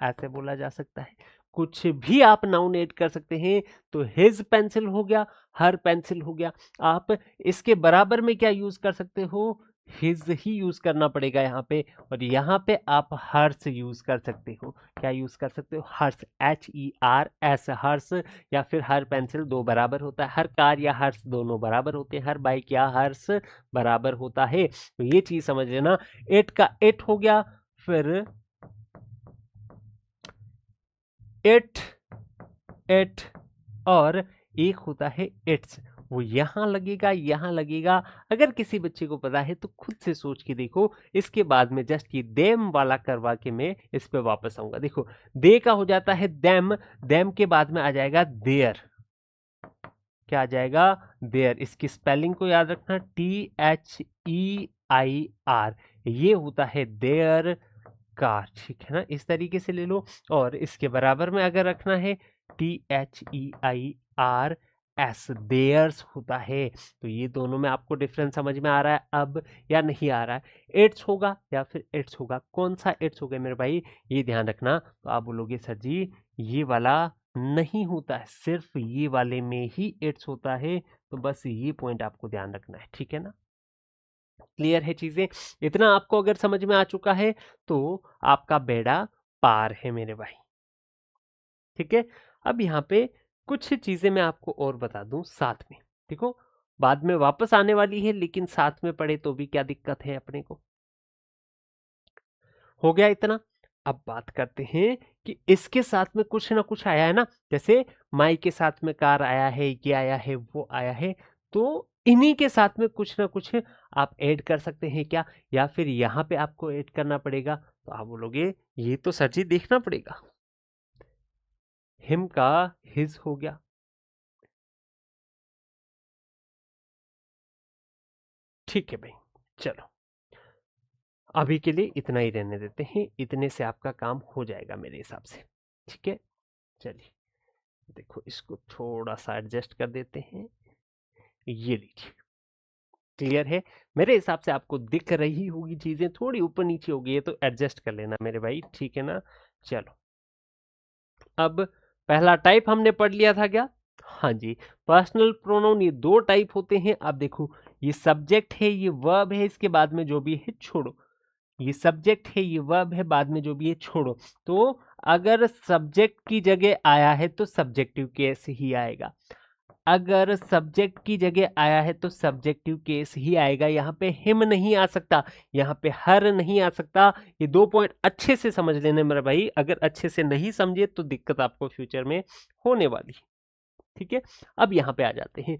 ऐसे बोला जा सकता है। कुछ भी आप नाउन ऐड कर सकते हैं। तो हिज पेंसिल हो गया, हर पेंसिल हो गया। आप इसके बराबर में क्या यूज कर सकते हो, हिज ही यूज करना पड़ेगा यहाँ पे, और यहाँ पे आप हर्ष यूज कर सकते हो। क्या यूज कर सकते हो, हर्ष, HERS, हर्ष, या फिर हर पेंसिल, दो बराबर होता है, हर कार या हर्ष दोनों बराबर होते हैं, हर बाइक या हर्ष बराबर होता है। तो ये चीज समझ लेना। एट का एट हो गया, फिर एट, एट, और एक होता है इट्स, वो यहां लगेगा, यहां लगेगा। अगर किसी बच्चे को पता है तो खुद से सोच के देखो। इसके बाद में जस्ट ये देम वाला करवा के मैं इस पे वापस आऊंगा। देखो, दे का हो जाता है देम, देम के बाद में आ जाएगा देयर। क्या आ जाएगा, देयर। इसकी स्पेलिंग को याद रखना, THEIR, ये होता है देयर कार, ठीक है ना, इस तरीके से ले लो। और इसके बराबर में अगर रखना है, THEIRS, देयर्स होता है। तो ये दोनों में आपको डिफरेंस समझ में आ रहा है अब, या नहीं आ रहा है। इट्स होगा या फिर इट्स होगा, कौन सा इट्स होगा मेरे भाई, ये ध्यान रखना। तो आप बोलोगे सर जी ये वाला नहीं होता है, सिर्फ ये वाले में ही इट्स होता है। तो बस ये पॉइंट आपको ध्यान रखना है, ठीक है ना। क्लियर है चीजें। इतना आपको अगर समझ में आ चुका है तो आपका बेड़ा पार है मेरे भाई, ठीक है। अब यहाँ पे कुछ चीजें मैं आपको और बता दूं साथ में, देखो बाद में वापस आने वाली है, लेकिन साथ में पढ़े तो भी क्या दिक्कत है अपने को। हो गया इतना। अब बात करते हैं कि इसके साथ में कुछ ना कुछ आया है ना, जैसे माई के साथ में कार आया है, ये आया है, वो आया है। तो इन्हीं के साथ में कुछ ना कुछ आप ऐड कर सकते हैं क्या, या फिर यहाँ पे आपको ऐड करना पड़ेगा। तो आप बोलोगे ये तो सर जी देखना पड़ेगा। हिम का हिज हो गया, ठीक है भाई। चलो अभी के लिए इतना ही रहने देते हैं, इतने से आपका काम हो जाएगा मेरे हिसाब से, ठीक है। चलिए देखो, इसको थोड़ा सा एडजस्ट कर देते हैं, ये लीजिए। क्लियर है? मेरे हिसाब से आपको दिख रही होगी चीजें, थोड़ी ऊपर नीचे हो गई है तो एडजस्ट कर लेना मेरे भाई, ठीक है ना। चलो, अब पहला टाइप हमने पढ़ लिया था क्या? हाँ जी, पर्सनल प्रोनाउन ये दो टाइप होते हैं। अब देखो, ये सब्जेक्ट है, ये वर्ब है, इसके बाद में जो भी है छोड़ो। ये सब्जेक्ट है, ये वर्ब है, बाद में जो भी है छोड़ो। तो अगर सब्जेक्ट की जगह आया है तो सब्जेक्टिव केस ही आएगा। अगर सब्जेक्ट की जगह आया है तो सब्जेक्टिव केस ही आएगा। यहाँ पे हिम नहीं आ सकता, यहाँ पे हर नहीं आ सकता। ये 2 पॉइंट अच्छे से समझ लेने मेरे भाई, अगर अच्छे से नहीं समझे तो दिक्कत आपको फ्यूचर में होने वाली है, ठीक है। अब यहाँ पे आ जाते हैं,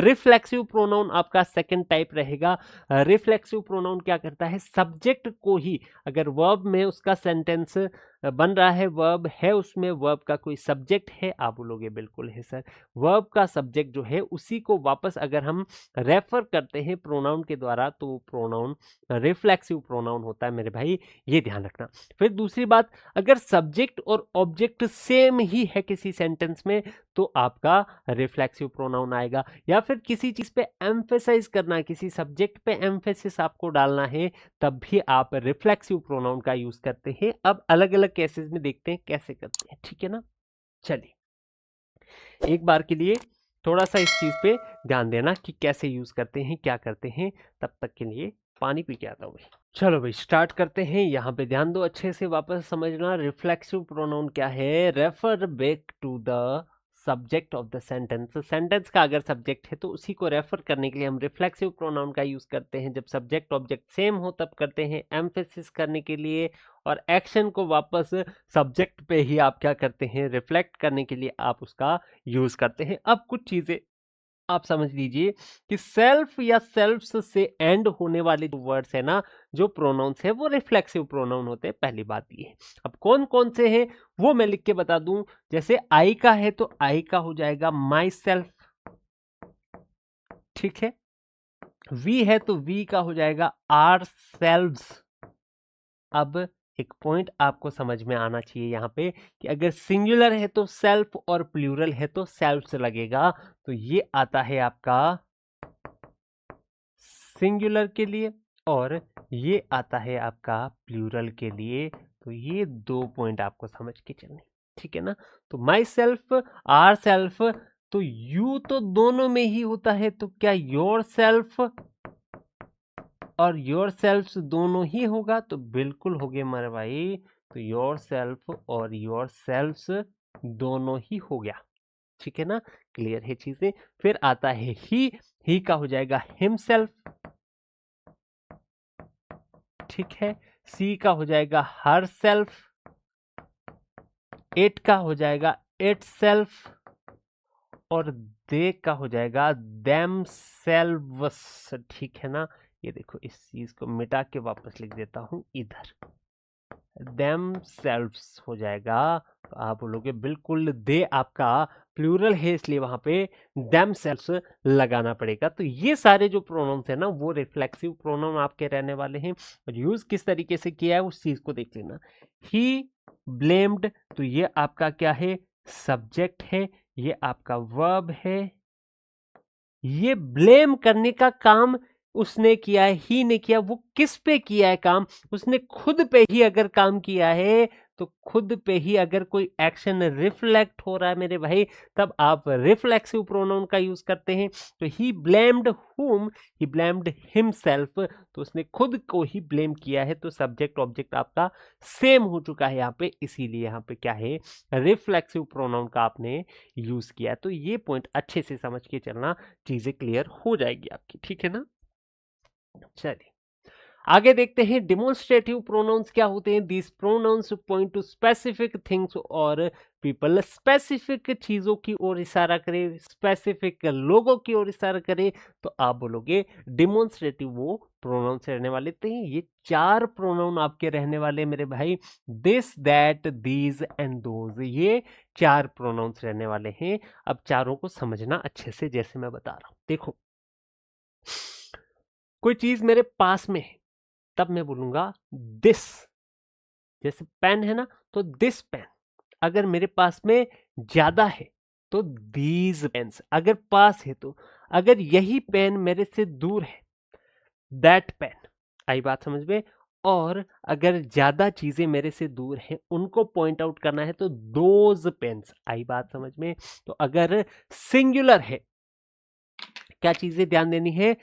रिफ्लेक्सिव प्रोनाउन आपका सेकंड टाइप रहेगा। रिफ्लेक्सिव प्रोनाउन क्या करता है, सब्जेक्ट को ही, अगर वर्ब में उसका सेंटेंस बन रहा है, वर्ब है उसमें, वर्ब का कोई सब्जेक्ट है, आप बोलोगे बिल्कुल है सर, वर्ब का सब्जेक्ट जो है उसी को वापस अगर हम रेफर करते हैं प्रोनाउन के द्वारा तो प्रोनाउन रिफ्लेक्सिव प्रोनाउन होता है मेरे भाई, ये ध्यान रखना। फिर दूसरी बात, अगर सब्जेक्ट और ऑब्जेक्ट सेम ही है किसी सेंटेंस में तो आपका रिफ्लेक्सिव प्रोनाउन आएगा। या फिर किसी चीज पे एम्फेसाइज करना है, किसी सब्जेक्ट पे एम्फेसिस आपको डालना है, तब भी आप रिफ्लेक्सिव प्रोनाउन का यूज करते हैं। अब अलग अलग केसेस में देखते हैं कैसे करते हैं, ठीक है ना। चलिए, एक बार के लिए थोड़ा सा इस चीज पे ध्यान देना कि कैसे यूज करते हैं, क्या करते हैं। तब तक के लिए पानी पी के आता हूँ भाई। चलो भाई, स्टार्ट करते हैं। यहाँ पे ध्यान दो, अच्छे से वापस समझना। रिफ्लेक्सिव प्रोनाउन क्या है, refer back to the subject of the sentence. Sentence का अगर सब्जेक्ट है तो उसी को रेफर करने के लिए हम रिफ्लेक्सिव प्रोनाउन का यूज करते हैं। जब सब्जेक्ट ऑब्जेक्ट सेम हो तब करते हैं एम्फेसिस करने के लिए, और एक्शन को वापस सब्जेक्ट पे ही आप क्या करते हैं, रिफ्लेक्ट करने के लिए आप उसका यूज करते हैं। अब कुछ चीजें आप समझ लीजिए कि सेल्फ या सेल्फ्स से एंड होने वाले जो वर्ड्स है ना, जो प्रोनाउंस है, वो रिफ्लेक्सिव प्रोनाउन होते हैं। पहली बात ये है। अब कौन कौन से हैं वो मैं लिख के बता दूं। जैसे आई का है तो आई का हो जाएगा माई सेल्फ, ठीक है। वी है तो वी का हो जाएगा आर सेल्व्स। अब एक पॉइंट आपको समझ में आना चाहिए यहाँ पे कि अगर सिंगुलर है तो सेल्फ और प्लूरल है तो सेल्फ्स लगेगा। तो ये आता है आपका सिंगुलर के लिए और ये आता है आपका प्लूरल के लिए। तो ये 2 पॉइंट आपको समझ के चलने, ठीक है ना। तो माई सेल्फ, आर सेल्फ, तो यू तो दोनों में ही होता है, तो क्या योर सेल्फ और योर सेल्फ दोनों ही होगा? तो बिल्कुल हो गए मेरे भाई। तो योर सेल्फ और योर सेल्फ दोनों ही हो गया, ठीक है ना। क्लियर है चीजें। फिर आता है ही का हो जाएगा हिमसेल्फ, ठीक है। सी का हो जाएगा हर सेल्फ, एट का हो जाएगा इट सेल्फ, और दे का हो जाएगा देम सेल्व्स, ठीक है ना। ये देखो, इस चीज को मिटा के वापस लिख देता हूं इधर, देम सेल्व्स हो जाएगा। तो आप बोलोगे बिल्कुल, दे आपका प्लूरल है इसलिए वहां पे देम सेल्व्स लगाना पड़ेगा। तो ये सारे जो प्रोनाउंस है ना वो रिफ्लेक्सिव प्रोनाउन आपके रहने वाले हैं। और यूज किस तरीके से किया है उस चीज को देख लेना। ही ब्लेम्ड, तो ये आपका क्या है, सब्जेक्ट है। ये आपका वर्ब है। ये ब्लेम करने का काम उसने किया है, ही ने किया। वो किस पे किया है काम, उसने खुद पे ही अगर काम किया है तो खुद पे ही अगर कोई एक्शन रिफ्लेक्ट हो रहा है मेरे भाई, तब आप रिफ्लेक्सिव प्रोनाउन का यूज करते हैं। तो ही ब्लेम्ड हुम, ही ब्लेम्ड हिमसेल्फ, तो उसने खुद को ही ब्लेम किया है। तो सब्जेक्ट ऑब्जेक्ट आपका सेम हो चुका है यहाँ पे, इसीलिए यहाँ पे क्या है, रिफ्लेक्सिव प्रोनाउन का आपने यूज किया। तो ये पॉइंट अच्छे से समझ के चलना, चीजें क्लियर हो जाएगी आपकी, ठीक है ना। चलिए आगे देखते हैं, डिमोन्स्ट्रेटिव प्रोनाउंस क्या होते हैं। This pronouns point to specific things और पीपल, स्पेसिफिक चीजों की ओर इशारा करे, स्पेसिफिक लोगों की ओर इशारा करे, तो आप बोलोगे डिमोन्स्ट्रेटिव वो प्रोनाउंस रहने वाले थे। ये 4 प्रोनाउन आपके रहने वाले मेरे भाई, this that these and those, ये 4 प्रोनाउंस रहने वाले हैं। अब चारों को समझना अच्छे से, जैसे मैं बता रहा हूं। देखो, कोई चीज मेरे पास में है तब मैं बोलूंगा दिस। जैसे पेन है ना, तो दिस पेन। अगर मेरे पास में ज्यादा है तो दीज पेन्स। अगर पास है तो, अगर यही पेन मेरे से दूर है दैट पेन, आई बात समझ में। और अगर ज्यादा चीजें मेरे से दूर हैं उनको पॉइंट आउट करना है तो दोज पेन्स, आई बात समझ में। तो अगर सिंगुलर है, क्या चीजें ध्यान देनी है,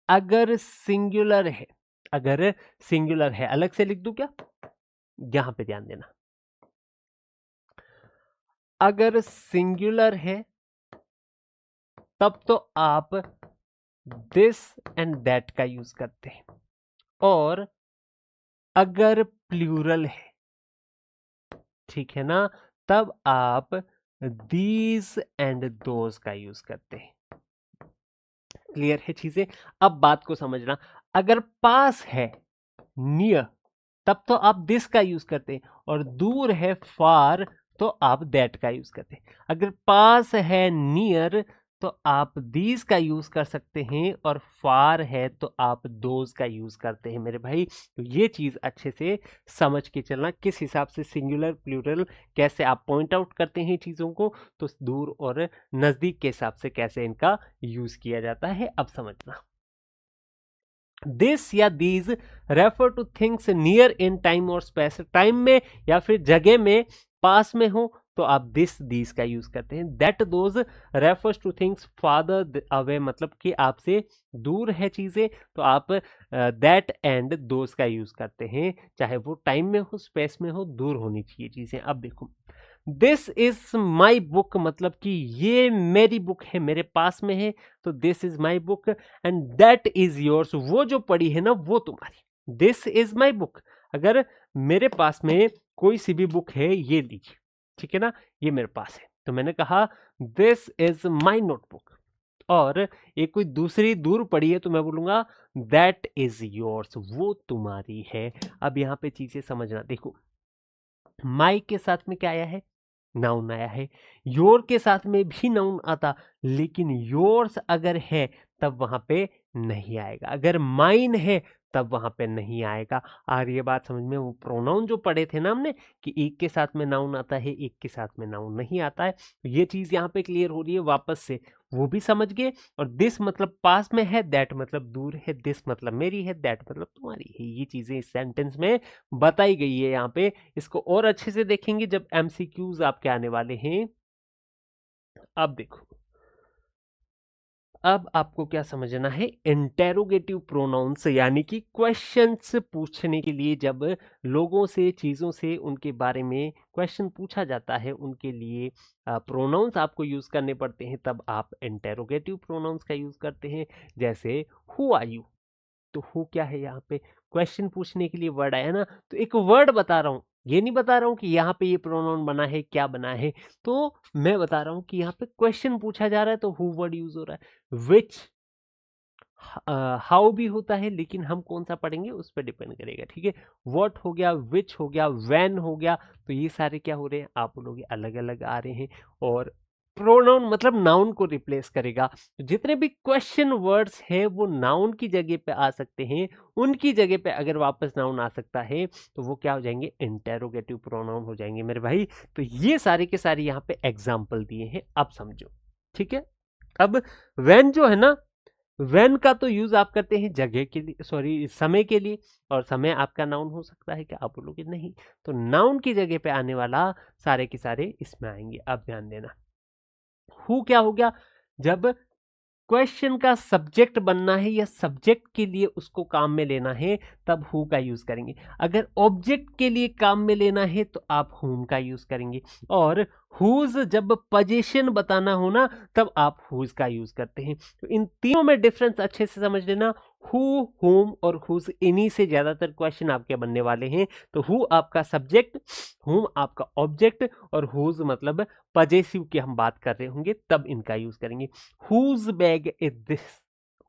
अगर सिंगुलर है, अगर सिंगुलर है, अलग से लिख दूं क्या, यहां पे ध्यान देना, अगर सिंगुलर है तब तो आप दिस एंड दैट का यूज करते हैं, और अगर प्लूरल है, ठीक है ना, तब आप दीज एंड दोज का यूज करते हैं। क्लियर है चीजें? अब बात को समझना, अगर पास है नियर तब तो आप दिस का यूज करते हैं, और दूर है फार तो आप दैट का यूज करते हैं। अगर पास है नियर तो आप दीज का यूज कर सकते हैं, और फार है तो आप दोज का यूज करते हैं मेरे भाई। तो ये चीज अच्छे से समझ के चलना, किस हिसाब से सिंगुलर प्लूरल कैसे आप पॉइंट आउट करते हैं चीजों को, तो दूर और नजदीक के हिसाब से कैसे इनका यूज किया जाता है, अब समझना। दिस या these refer two things near in time और स्पेस, टाइम में या फिर जगह में पास में हो तो आप दिस दीज का यूज करते हैं। That those refers two things father away, मतलब कि आपसे दूर है चीजें तो आप दैट एंड दोज का यूज करते हैं, चाहे वो टाइम में हो स्पेस में हो, दूर होनी चाहिए चीजें। अब देखो, दिस इज माई बुक, मतलब कि ये मेरी बुक है, मेरे पास में है, तो this is my book, and that is yours, वो जो पड़ी है ना वो तुम्हारी। दिस इज माई बुक, अगर मेरे पास में कोई सी भी बुक है, ये लीजिए, ठीक है ना, ये मेरे पास है, तो मैंने कहा दिस इज माई नोटबुक। और एक कोई दूसरी दूर पड़ी है तो मैं बोलूंगा दैट इज योर्स, वो तुम्हारी है। अब यहाँ पे चीजें समझना, देखो माई के साथ में क्या आया है, नाउन आया है। योर के साथ में भी नाउन आता, लेकिन योर्स अगर है तब वहां पे नहीं आएगा, अगर माइन है तब वहां पे नहीं आएगा। और ये बात समझ में, वो प्रोनाउन जो पढ़े थे ना हमने कि एक के साथ में नाउन आता है, एक के साथ में नाउन नहीं आता है, तो ये चीज यहाँ पे क्लियर हो रही है वापस से, वो भी समझ गए। और दिस मतलब पास में है, दैट मतलब दूर है, दिस मतलब मेरी है, दैट मतलब तुम्हारी है, ये चीजें इस सेंटेंस में बताई गई है यहाँ पे। इसको और अच्छे से देखेंगे जब एमसीक्यूज आपके आने वाले हैं। अब देखो, अब आपको क्या समझना है, इंटेरोगेटिव प्रोनाउंस, यानी कि क्वेश्चंस पूछने के लिए, जब लोगों से चीजों से उनके बारे में क्वेश्चन पूछा जाता है, उनके लिए प्रोनाउंस आपको यूज करने पड़ते हैं, तब आप इंटेरोगेटिव प्रोनाउंस का यूज करते हैं। जैसे हु आर यू, तो हु क्या है, यहाँ पे क्वेश्चन पूछने के लिए वर्ड आया ना, तो एक वर्ड बता रहा हूं, ये नहीं बता रहा हूं कि यहाँ पे ये प्रोनाउन बना है, क्या बना है, तो मैं बता रहा हूं कि यहाँ पे क्वेश्चन पूछा जा रहा है तो हु वर्ड यूज हो रहा है। विच, हाउ भी होता है, लेकिन हम कौन सा पढ़ेंगे उस पर डिपेंड करेगा, ठीक है। व्हाट हो गया, विच हो गया, व्हेन हो गया, तो ये सारे क्या हो रहे हैं, आप बोलोगे अलग अलग आ रहे हैं। और प्रोनाउन मतलब नाउन को रिप्लेस करेगा, तो जितने भी क्वेश्चन वर्ड्स है वो नाउन की जगह पे आ सकते हैं, उनकी जगह पे अगर वापस नाउन आ सकता है तो वो क्या हो जाएंगे, इंटेरोगेटिव प्रोनाउन हो जाएंगे मेरे भाई। तो ये सारे के सारे यहाँ पे एग्जाम्पल दिए हैं, अब समझो, ठीक है। अब व्हेन जो है ना, व्हेन का तो यूज आप करते हैं जगह के लिए, सॉरी समय के लिए, और समय आपका नाउन हो सकता है, क्या आप बोलोगे नहीं, तो नाउन की जगह पे आने वाला सारे के सारे इसमें आएंगे। अब ध्यान देना, हु क्या हो गया, जब क्वेश्चन का सब्जेक्ट बनना है या सब्जेक्ट के लिए उसको काम में लेना है तब हु का यूज करेंगे, अगर ऑब्जेक्ट के लिए काम में लेना है तो आप हुम का यूज करेंगे, और हुज जब पोजीशन बताना हो ना तब आप हुज का यूज करते हैं। तो इन तीनों में डिफरेंस अच्छे से समझ लेना, हु, हुम और हुज, इन्हीं से ज्यादातर क्वेश्चन आपके बनने वाले हैं। तो हु आपका सब्जेक्ट, हुम आपका ऑब्जेक्ट, और हुज मतलब पजेसिव की हम बात कर रहे होंगे तब इनका यूज करेंगे। Whose bag is this,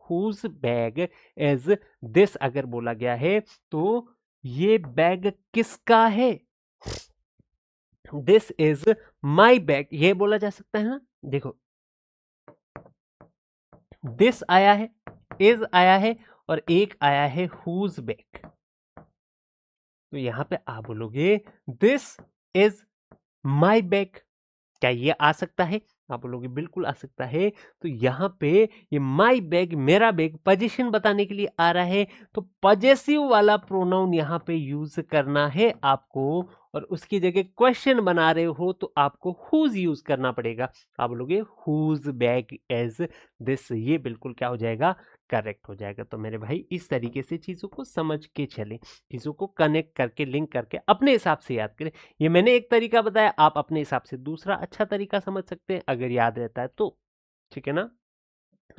whose bag is this अगर बोला गया है तो ये बैग किसका है, दिस इज माई बैग, ये बोला जा सकता है ना। देखो दिस आया है, इज आया है, और एक आया है हुज बैग, तो यहां पे आप बोलोगे दिस इज माई बैग, क्या ये आ सकता है, आप बोलोगे बिल्कुल आ सकता है। तो यहाँ पे ये माई बैग, मेरा बैग पोजीशन बताने के लिए आ रहा है, तो पॉजेसिव वाला प्रोनाउन यहाँ पे यूज करना है आपको, और उसकी जगह क्वेश्चन बना रहे हो तो आपको हुज यूज करना पड़ेगा। आप बोलोगे हुज बैग इज दिस, ये बिल्कुल क्या हो जाएगा, करेक्ट हो जाएगा। तो मेरे भाई इस तरीके से चीजों को समझ के चले, चीजों को कनेक्ट करके, लिंक करके अपने हिसाब से याद करें। ये मैंने एक तरीका बताया, आप अपने हिसाब से दूसरा अच्छा तरीका समझ सकते हैं अगर याद रहता है तो, ठीक है ना।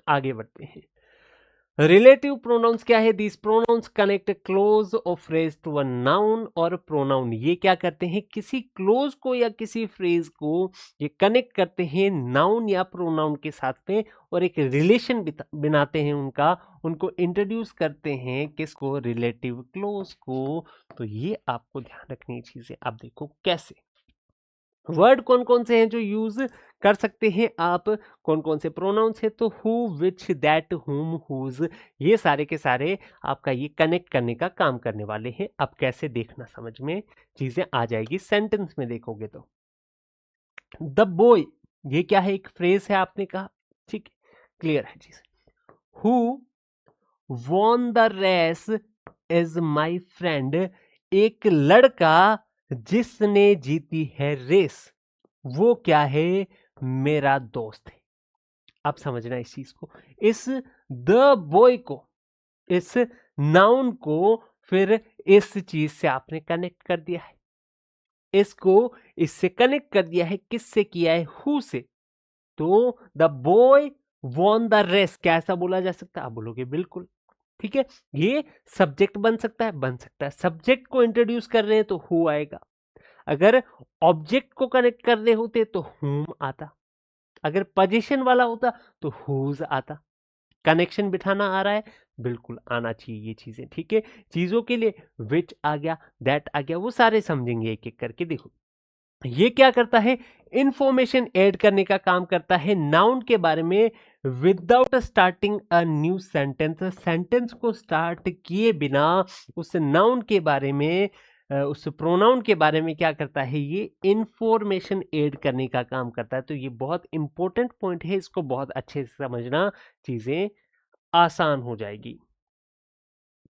आगे बढ़ते हैं। रिलेटिव प्रोनाउंस क्या है? दीज प्रोनाउंस कनेक्ट क्लोज और फ्रेज टू अ नाउन और प्रोनाउन। ये क्या करते हैं, किसी क्लोज को या किसी फ्रेज को ये कनेक्ट करते हैं नाउन या प्रोनाउन के साथ में, और एक रिलेशन बनाते हैं उनका, उनको इंट्रोड्यूस करते हैं किसको, रिलेटिव क्लोज को। तो ये आपको ध्यान रखनी चीजें। आप देखो कैसे वर्ड कौन कौन से हैं जो यूज कर सकते हैं आप, कौन कौन से प्रोनाउंस है, तो हु, विच, दैट, हुम, हुज, ये सारे के सारे आपका ये कनेक्ट करने का काम करने वाले हैं। अब कैसे देखना, समझ में चीजें आ जाएगी। सेंटेंस में देखोगे तो द बॉय, ये क्या है, एक फ्रेज है आपने कहा, ठीक है, क्लियर है चीज। Who won the race is my friend, एक लड़का जिसने जीती है रेस, वो क्या है, मेरा दोस्त है। आप समझना इस चीज को, इस द बॉय को, इस नाउन को फिर इस चीज से आपने कनेक्ट कर दिया है, इसको इससे कनेक्ट कर दिया है, किससे किया है, हु से। तो the boy won the race, क्या ऐसा बोला जा सकता है? आप बोलोगे बिल्कुल, ठीक है। ये सब्जेक्ट बन सकता है, बन सकता है। सब्जेक्ट को इंट्रोड्यूस कर रहे हैं तो हु आएगा, अगर ऑब्जेक्ट को कनेक्ट कर रहे होते तो हुम आता, अगर पोजीशन वाला होता तो हुज आता। कनेक्शन बिठाना आ रहा है, बिल्कुल आना चाहिए ये चीजें, ठीक है। चीजों के लिए विच आ गया, दैट आ गया, वो सारे समझेंगे एक एक करके। देखो ये क्या करता है, इंफॉर्मेशन ऐड करने का काम करता है नाउन के बारे में, without starting a new sentence. Sentence को स्टार्ट किए बिना उस नाउन के बारे में, उस प्रोनाउन के बारे में क्या करता है, ये इंफॉर्मेशन ऐड करने का काम करता है। तो ये बहुत इंपॉर्टेंट पॉइंट है, इसको बहुत अच्छे से समझना, चीजें आसान हो जाएगी।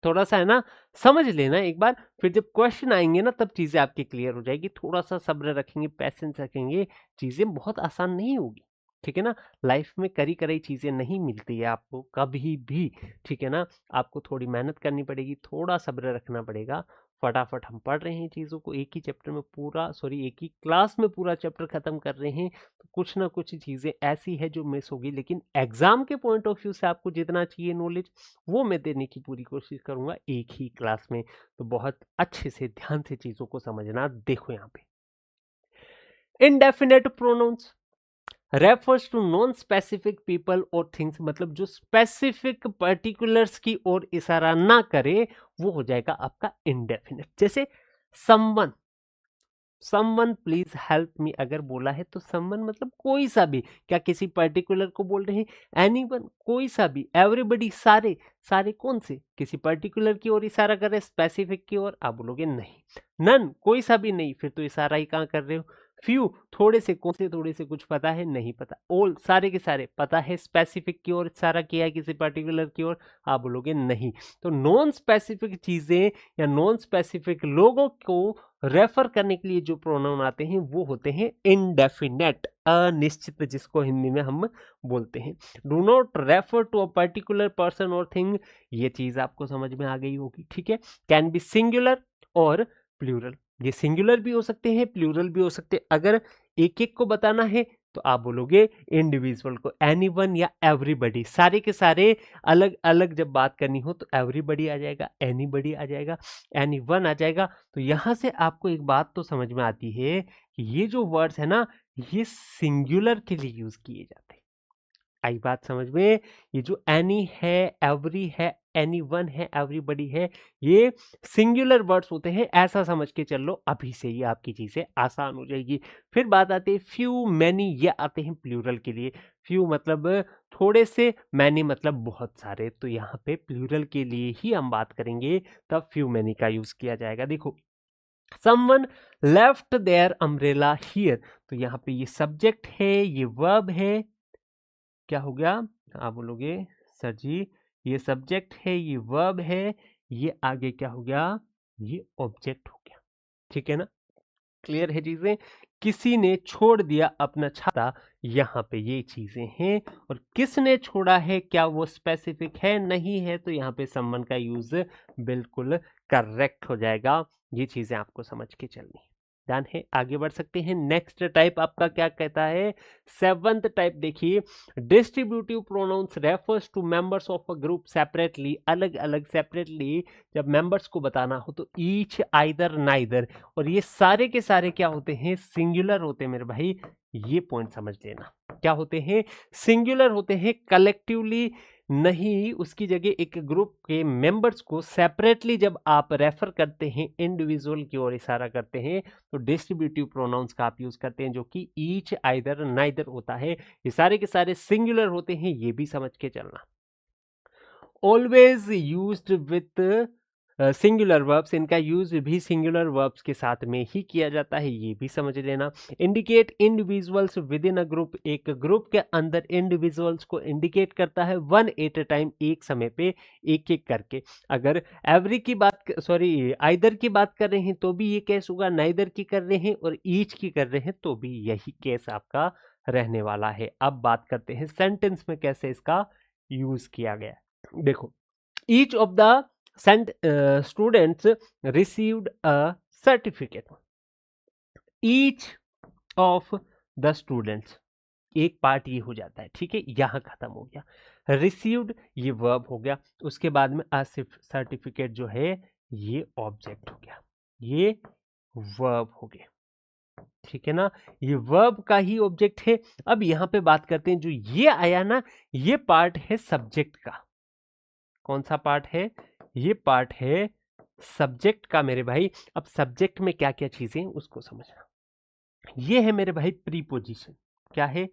थोड़ा सा है ना, समझ लेना एक बार, फिर जब क्वेश्चन आएंगे ना तब चीजें आपकी क्लियर हो जाएगी। थोड़ा सा सब्र रखेंगे, पैसेंस रखेंगे, चीजें बहुत आसान नहीं होगी, ठीक है ना। लाइफ में करी कराई चीजें नहीं मिलती है आपको कभी भी, ठीक है ना। आपको थोड़ी मेहनत करनी पड़ेगी, थोड़ा सब्र रखना पड़ेगा। फटाफट हम पढ़ रहे हैं चीजों को, एक ही चैप्टर में पूरा, सॉरी एक ही क्लास में पूरा चैप्टर खत्म कर रहे हैं, तो कुछ ना कुछ चीजें ऐसी है जो मिस होगी, लेकिन एग्जाम के पॉइंट ऑफ व्यू से आपको जितना चाहिए नॉलेज, वो मैं देने की पूरी कोशिश करूंगा एक ही क्लास में। तो बहुत अच्छे से ध्यान से चीजों को समझना। देखो यहाँ पे indefinite pronouns refers to non specific people और थिंग्स, मतलब जो स्पेसिफिक पर्टिकुलर्स की ओर इशारा ना करे वो हो जाएगा आपका इनडेफिनेट। जैसे someone, someone please help me, अगर बोला है तो समवन मतलब कोई सा भी, क्या किसी पर्टिकुलर को बोल रहे हैं, एनीवन, कोई सा भी, एवरीबडी, सारे, सारे कौन से, किसी पर्टिकुलर की ओर इशारा कर रहे हैं, स्पेसिफिक की ओर। आप बोलोगे नहीं, नन, कोई सा भी नहीं, फिर तो इशारा ही कहाँ कर रहे हो। फ्यू, थोड़े से, कौन से थोड़े से, कुछ पता है, नहीं पता। ऑल, सारे के सारे, पता है स्पेसिफिक की ओर इशारा किया है, किसी पर्टिकुलर की ओर। आप बोलोगे नहीं। तो नॉन स्पेसिफिक चीजें या नॉन स्पेसिफिक लोगों को रेफर करने के लिए जो प्रोनाउन आते हैं वो होते हैं इनडेफिनेट, अनिश्चित, जिसको हिंदी में हम बोलते हैं। Do not refer to a particular person और थिंग, ये चीज आपको समझ में आ गई होगी, ठीक है। कैन बी सिंगुलर और प्लूरल, ये सिंगुलर भी हो सकते हैं, प्लूरल भी हो सकते हैं। अगर एक एक को बताना है तो आप बोलोगे इंडिविजुअल को, एनीवन या एवरीबडी, सारे के सारे। अलग अलग जब बात करनी हो तो एवरीबडी आ जाएगा, एनीबडी आ जाएगा, एनीवन आ जाएगा। तो यहां से आपको एक बात तो समझ में आती है कि ये जो वर्ड्स है ना, ये सिंगुलर के लिए यूज किए जाते हैं। आई बात समझ में? ये जो एनी है, एवरी है, एनी वन है, एवरीबडी है, ये सिंगुलर वर्ड्स होते हैं, ऐसा समझ के चल लो। अभी से ही आपकी चीजें आसान हो जाएगी। फिर बात आती है फ्यू, मैनी, ये आते हैं प्लूरल के लिए। फ्यू मतलब थोड़े से, मैनी मतलब बहुत सारे। तो यहाँ पे प्लूरल के लिए ही हम बात करेंगे, तब फ्यू मैनी का यूज किया जाएगा। देखो someone left their umbrella here, तो यहाँ पे ये सब्जेक्ट है, ये वर्ब है, क्या हो गया, आप बोलोगे सर जी ये सब्जेक्ट है, ये वर्ब है, ये आगे क्या हो गया, ये ऑब्जेक्ट हो गया। ठीक है ना, क्लियर है चीजें। किसी ने छोड़ दिया अपना छाता, यहाँ पे ये चीजें हैं, और किसने छोड़ा है, क्या वो स्पेसिफिक है, नहीं है, तो यहाँ पे समवन का यूज बिल्कुल करेक्ट हो जाएगा। ये चीजें आपको समझ के चलनी डन है। आगे बढ़ सकते हैं। नेक्स्ट टाइप आपका क्या कहता है, सेवंथ टाइप देखिए, distributive pronouns refers to members of a group separately, अलग अलग सेपरेटली जब मेंबर्स को बताना हो तो ईच, आइदर, नाइदर, और ये सारे के सारे क्या होते हैं, सिंगुलर होते हैं मेरे भाई। ये पॉइंट समझ लेना, क्या होते हैं, सिंगुलर होते हैं, कलेक्टिवली नहीं, उसकी जगह एक ग्रुप के मेंबर्स को सेपरेटली जब आप रेफर करते हैं, इंडिविजुअल की ओर इशारा करते हैं, तो डिस्ट्रीब्यूटिव प्रोनाउंस का आप यूज करते हैं, जो कि ईच, आइदर, नाइदर होता है। ये सारे के सारे सिंगुलर होते हैं, ये भी समझ के चलना। Always used with singular verbs, इनका यूज भी सिंगुलर वर्ब्स के साथ में ही किया जाता है, ये भी समझ लेना। Indicate individuals with in a group, एक ग्रुप के अंदर इंडिविजुअल्स को इंडिकेट करता है, वन एट अ टाइम, एक समय पे एक एक करके। अगर एवरी की बात, सॉरी आइदर की बात कर रहे हैं तो भी ये केस होगा, नाइदर की कर रहे हैं और ईच की कर रहे हैं तो भी यही केस आपका रहने वाला है। अब बात करते हैं सेंटेंस में कैसे इसका यूज किया गया। देखो, each of the students received a certificate, each of the students, एक पार्ट ये हो जाता है, ठीक है, यहां खत्म हो गया। रिसीव्ड ये वर्ब हो गया, उसके बाद में अ सर्टिफिकेट जो है ये ऑब्जेक्ट हो गया, ये वर्ब हो गया, ठीक है ना, ये वर्ब का ही ऑब्जेक्ट है। अब यहां पे बात करते हैं, जो ये आया ना, ये पार्ट है सब्जेक्ट का। कौन सा पार्ट है, ये पार्ट है सब्जेक्ट का मेरे भाई। अब सब्जेक्ट में क्या क्या चीजें उसको समझना। ये है मेरे भाई प्रीपोजिशन, क्या है,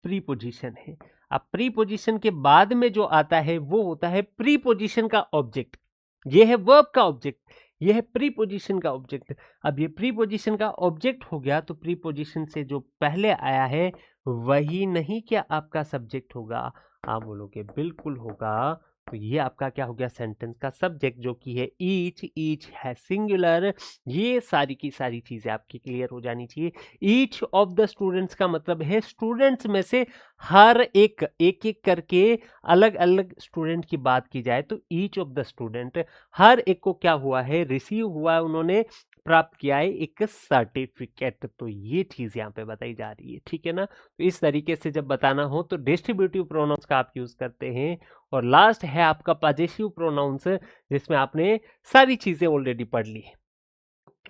प्रीपोजिशन है। अब प्रीपोजिशन के बाद में जो आता है वो होता है प्रीपोजिशन का ऑब्जेक्ट। ये है वर्ब का ऑब्जेक्ट, ये है प्रीपोजिशन का ऑब्जेक्ट। अब ये प्रीपोजिशन का ऑब्जेक्ट हो गया, तो प्रीपोजिशन से जो पहले आया है वही नहीं क्या आपका सब्जेक्ट होगा, आप बोलोगे बिल्कुल होगा। तो ये आपका क्या हो गया, सेंटेंस का सब्जेक्ट, जो कि है ईच, ईच है सिंगुलर। ये सारी की सारी चीजें आपकी क्लियर हो जानी चाहिए। ईच ऑफ द स्टूडेंट्स का मतलब है स्टूडेंट्स में से हर एक, एक एक करके अलग अलग स्टूडेंट की बात की जाए तो ईच ऑफ द स्टूडेंट, हर एक को क्या हुआ है, रिसीव हुआ है, उन्होंने प्राप्त किया है एक सर्टिफिकेट। तो ये चीज यहाँ पे बताई जा रही है, ठीक है ना। तो इस तरीके से जब बताना हो तो डिस्ट्रीब्यूटिव प्रोनाउंस का आप यूज करते हैं। और लास्ट है आपका पॉजेसिव प्रोनाउंस, जिसमें आपने सारी चीजें ऑलरेडी पढ़ ली है।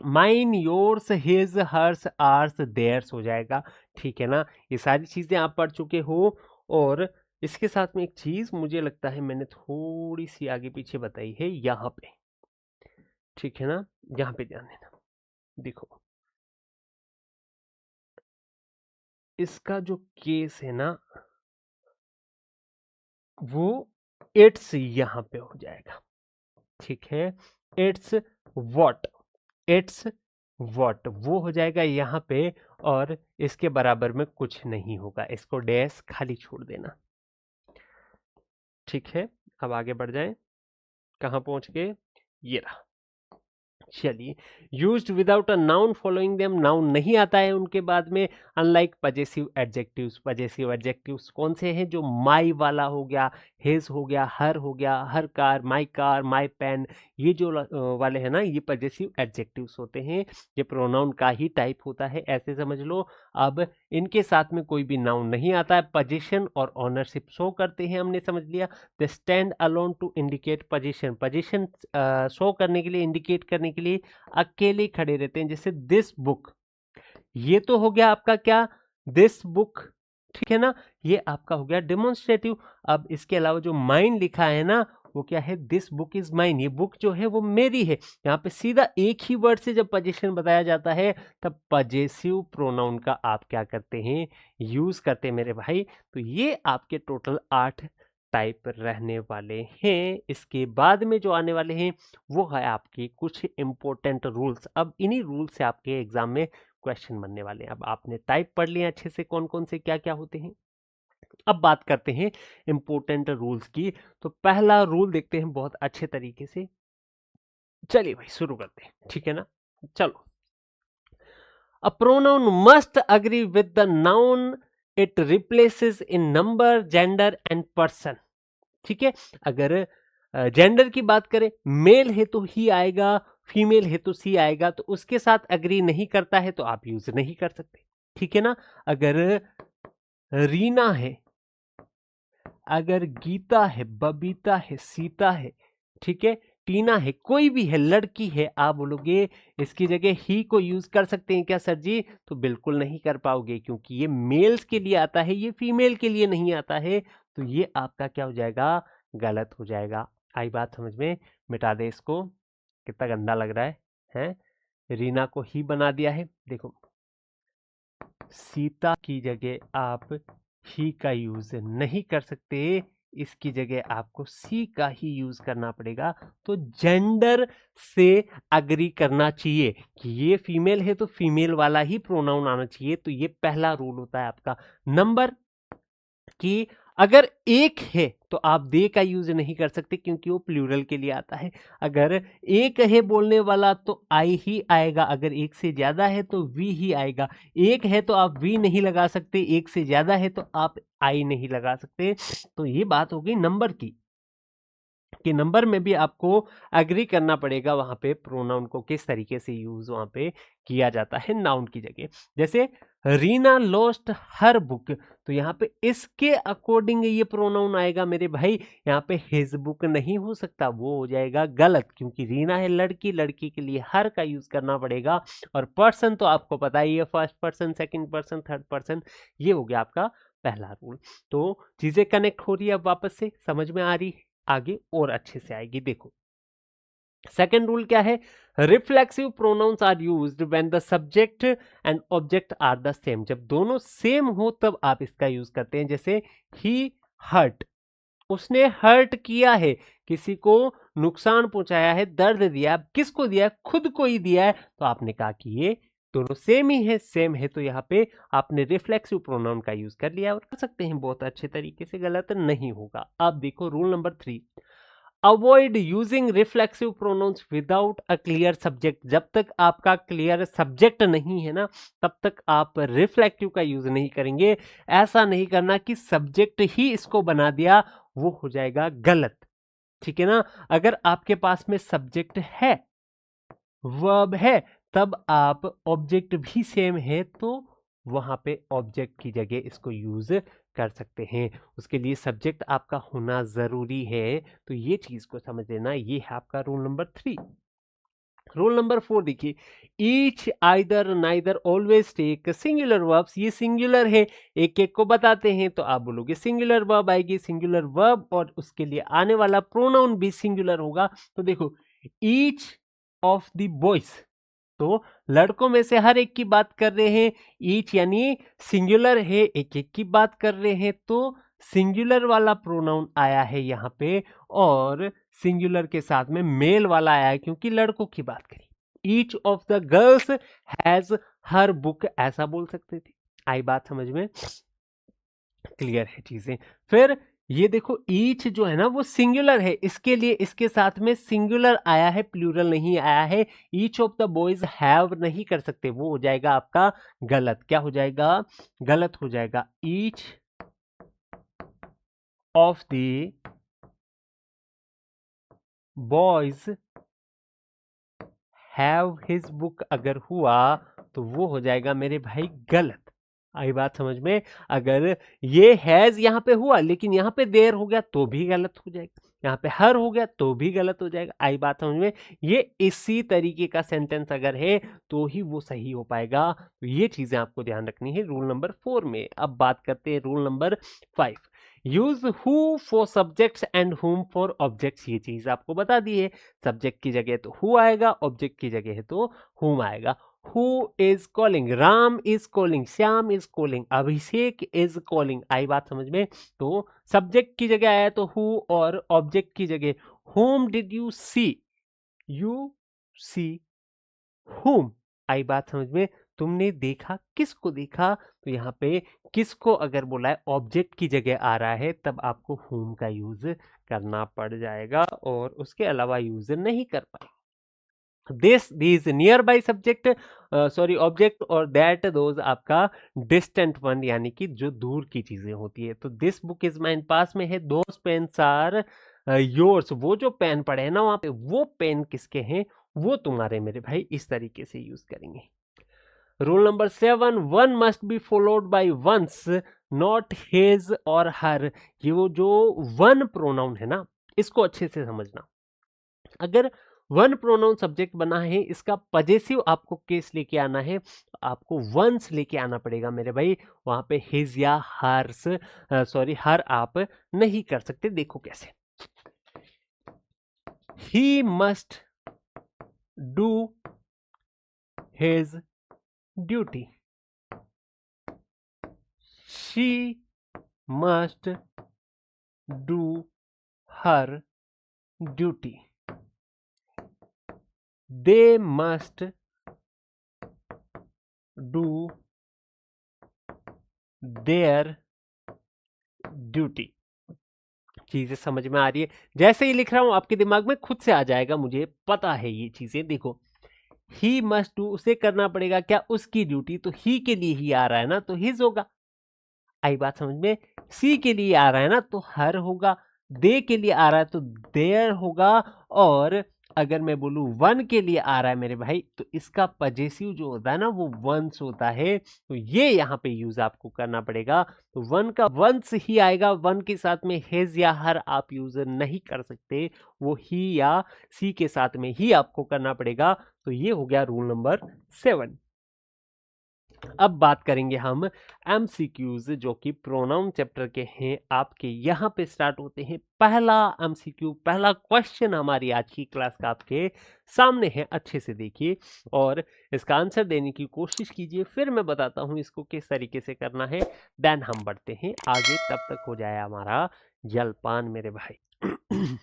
Mine, yours, his, hers, ours, theirs हो जाएगा, ठीक है ना। ये सारी चीजें आप पढ़ चुके हो। और इसके साथ में एक चीज मुझे लगता है मैंने थोड़ी सी आगे पीछे बताई है यहाँ पे, ठीक है ना, यहाँ पे ध्यान देना। देखो, इसका जो केस है ना वो इट्स यहाँ पे हो जाएगा, ठीक है। इट्स वॉट, इट्स वॉट वो हो जाएगा यहाँ पे, और इसके बराबर में कुछ नहीं होगा, इसको डैश खाली छोड़ देना, ठीक है। अब आगे बढ़ जाए, कहाँ पहुंच गए, ये रहा। चलिए, used without a noun following them, noun नहीं आता है उनके बाद में, unlike possessive adjectives. Possessive adjectives कौन से हैं, जो माई वाला हो गया, हिज हो गया, हर हो गया, हर कार, माई पेन, ये जो वाले हैं ना, ये पजेसिव एडजेक्टिव्स होते हैं। ये प्रोनाउन का ही टाइप होता है, ऐसे समझ लो। अब इनके साथ में कोई भी नाउन नहीं आता है, पोजीशन और ऑनरशिप शो करते हैं, हमने समझ लिया। The stand alone to indicate position, position show करने के लिए, इंडिकेट करने के लिए अकेले खड़े रहते हैं। जैसे दिस बुक, ये तो हो गया आपका क्या, दिस बुक, ठीक है ना, ये आपका हो गया डेमोन्स्ट्रेटिव। अब इसके अलावा जो माइन लिखा है ना, वो क्या है, दिस बुक इज माइन, ये बुक जो है वो मेरी है। यहाँ पे सीधा एक ही वर्ड से जब पोजीशन बताया जाता है तब पजेसिव प्रोनाउन का आप क्या करते हैं, यूज करते हैं मेरे भाई। तो ये आपके टोटल 8 टाइप रहने वाले हैं। इसके बाद में जो आने वाले हैं वो है आपके कुछ इंपॉर्टेंट रूल्स। अब इन्हीं रूल से आपके एग्जाम में क्वेश्चन बनने वाले हैं। अब आपने टाइप पढ़ लिया अच्छे से कौन कौन से क्या क्या होते हैं। अब बात करते हैं इंपॉर्टेंट रूल्स की। तो पहला रूल देखते हैं बहुत अच्छे तरीके से। चलिए भाई शुरू करते हैं, ठीक है ना। चलो, a pronoun must agree with the noun it replaces in number, gender and person. ठीक है, अगर जेंडर की बात करें, मेल है तो ही आएगा, फीमेल है तो सी आएगा, तो उसके साथ अग्री नहीं करता है तो आप यूज नहीं कर सकते, ठीक है ना। अगर रीना है, अगर गीता है, बबीता है, सीता है, ठीक है, टीना है, कोई भी है, लड़की है, आप बोलोगे इसकी जगह ही को यूज कर सकते हैं क्या सर जी? तो बिल्कुल नहीं कर पाओगे, क्योंकि ये मेल्स के लिए आता है, ये फीमेल के लिए नहीं आता है। तो ये आपका क्या हो जाएगा? गलत हो जाएगा। आई बात समझ में? मिटा दे इसको, कितना गंदा लग रहा है? रीना को ही बना दिया है। देखो, सीता की जगह आप ही का यूज नहीं कर सकते, इसकी जगह आपको सी का ही यूज करना पड़ेगा। तो जेंडर से अग्री करना चाहिए कि ये फीमेल है तो फीमेल वाला ही प्रोनाउन आना चाहिए। तो ये पहला रूल होता है आपका। नंबर कि अगर एक है तो आप दे का यूज नहीं कर सकते, क्योंकि वो प्लूरल के लिए आता है। अगर एक है बोलने वाला तो आई ही आएगा, अगर एक से ज्यादा है तो वी ही आएगा। एक है तो आप वी नहीं लगा सकते, एक से ज्यादा है तो आप आई नहीं लगा सकते। तो ये बात हो गई नंबर की, कि नंबर में भी आपको अग्री करना पड़ेगा वहां पे प्रोनाउन को किस तरीके से यूज वहां पे किया जाता है नाउन की जगह। जैसे रीना लॉस्ट हर बुक, तो यहाँ पे इसके अकॉर्डिंग ये प्रोनाउन आएगा मेरे भाई। यहाँ पे हिज बुक नहीं हो सकता, वो हो जाएगा गलत, क्योंकि रीना है लड़की, लड़की के लिए हर का यूज करना पड़ेगा। और पर्सन तो आपको पता ही है, first person, second person, third person. ये हो गया आपका पहला रूल। तो चीजें कनेक्ट हो रही है, अब वापस से समझ में आ रही है, आगे और अच्छे से आएगी। देखो, सेकेंड रूल क्या है? Reflexive pronouns are used when the subject and object are the same. जब दोनों सेम हो तब आप इसका यूज करते हैं। जैसे ही हर्ट, उसने हर्ट किया है, किसी को नुकसान पहुंचाया है, दर्द दिया। किसको दिया? खुद को ही दिया है। तो आपने कहा कि ये दोनों सेम ही है, सेम है, तो यहाँ पे आपने रिफ्लेक्सिव प्रोनाउन का यूज कर लिया और कर सकते हैं बहुत अच्छे तरीके से, गलत नहीं होगा। अब देखो rule number 3, avoid using reflexive pronouns without a clear subject. जब तक आपका क्लियर सब्जेक्ट नहीं है ना, तब तक आप रिफ्लेक्टिव का यूज नहीं करेंगे। ऐसा नहीं करना कि सब्जेक्ट ही इसको बना दिया, वो हो जाएगा गलत, ठीक है ना। अगर आपके पास में सब्जेक्ट है, वर्ब है, तब आप ऑब्जेक्ट भी सेम है तो वहां पे ऑब्जेक्ट की जगह इसको यूज कर सकते हैं। उसके लिए सब्जेक्ट आपका होना जरूरी है। तो ये चीज को समझ लेना, ये है आपका रूल नंबर 3। रूल नंबर 4 देखिए, each, either, neither, always take singular verbs. ये सिंगुलर है, एक एक को बताते हैं तो आप बोलोगे सिंगुलर वर्ब आएगी। सिंगुलर वर्ब और उसके लिए आने वाला प्रोनाउन भी सिंगुलर होगा। तो देखो, ईच ऑफ द बॉयज, तो लड़कों में से हर एक की बात कर रहे हैं। ईच यानी सिंगुलर है, एक एक की बात कर रहे हैं, तो सिंगुलर वाला प्रोनाउन आया है यहाँ पे, और सिंगुलर के साथ में मेल वाला आया है क्योंकि लड़कों की बात करी। Each of the girls has her book, ऐसा बोल सकते थे। आई बात समझ में? क्लियर है चीजें। फिर ये देखो, ईच जो है ना वो सिंगुलर है, इसके लिए इसके साथ में सिंगुलर आया है, प्लूरल नहीं आया है। Each of the boys have नहीं कर सकते, वो हो जाएगा आपका गलत। क्या हो जाएगा? गलत हो जाएगा। Each of the boys have his book अगर हुआ तो वो हो जाएगा मेरे भाई गलत। आई बात समझ में? अगर ये हैज यहाँ पे हुआ लेकिन यहाँ पे देर हो गया तो भी गलत हो जाएगा, यहाँ पे हर हो गया तो भी गलत हो जाएगा। आई बात समझ में? ये इसी तरीके का सेंटेंस अगर है तो ही वो सही हो पाएगा। तो ये चीजें आपको ध्यान रखनी है रूल नंबर 4 में। अब बात करते हैं rule number 5, use who for subjects and हुम फॉर ऑब्जेक्ट्स। ये चीज आपको बता दी है, सब्जेक्ट की जगह तो हु आएगा, ऑब्जेक्ट की जगह है तो हुम आएगा। Who is calling, Ram is calling, Shyam is calling, Abhishek is calling. आई बात समझ में? तो सब्जेक्ट की जगह आया तो हु, और ऑब्जेक्ट की जगह whom did you see, you see whom। आई बात समझ में? तुमने देखा, किसको देखा? तो यहाँ पे किसको अगर बोला है ऑब्जेक्ट की जगह आ रहा है तब आपको whom का यूज करना पड़ जाएगा, और उसके अलावा यूज नहीं कर पाए। This these near by subject, sorry object, और दैट दोज आपका डिस्टेंट वन, यानी कि जो दूर की चीजें होती है। तो दिस बुक इज माइन पास में है, दोज पेन्स आर योर्स, वो जो पेन पड़े हैं ना वहां पे, वो पेन किसके हैं? वो तुम्हारे मेरे भाई। इस तरीके से यूज करेंगे। Rule number 7, one must be followed by ones, not his और हर। ये वो जो वन प्रोनाउन है ना, इसको अच्छे से समझना। अगर वन प्रोनाउन सब्जेक्ट बना है, इसका पजेसिव आपको केस लेके आना है, तो आपको वंस लेके आना पड़ेगा मेरे भाई। वहां पे हिज या हर्स, सॉरी हर आप नहीं कर सकते। देखो कैसे, he must do his duty, she must do her duty, they must do their duty। चीजें समझ में आ रही है? जैसे ही लिख रहा हूं आपके दिमाग में खुद से आ जाएगा, मुझे पता है ये चीजें। देखो, ही मस्ट डू, उसे करना पड़ेगा क्या? उसकी ड्यूटी। तो ही के लिए ही आ रहा है ना, तो हिज होगा। आई बात समझ में? सी के लिए आ रहा है ना, तो हर होगा। दे के लिए आ रहा है तो देयर होगा। और अगर मैं बोलूं वन के लिए आ रहा है मेरे भाई, तो इसका पजेसिव जो होता है ना वो वंस होता है। तो ये यहाँ पे यूज आपको करना पड़ेगा। तो वन का वंस ही आएगा, वन के साथ में हिज या हर आप यूज नहीं कर सकते, वो ही या सी के साथ में ही आपको करना पड़ेगा। तो ये हो गया रूल नंबर 7। अब बात करेंगे हम एमसीक्यूज, जो कि प्रोनाउन चैप्टर के हैं। आपके यहाँ पे स्टार्ट होते हैं। पहला एमसीक्यू, पहला क्वेश्चन हमारी आज की क्लास का आपके सामने है। अच्छे से देखिए और इसका आंसर देने की कोशिश कीजिए, फिर मैं बताता हूँ इसको किस तरीके से करना है। देन हम बढ़ते हैं आगे, तब तक हो जाए हमारा जलपान मेरे भाई।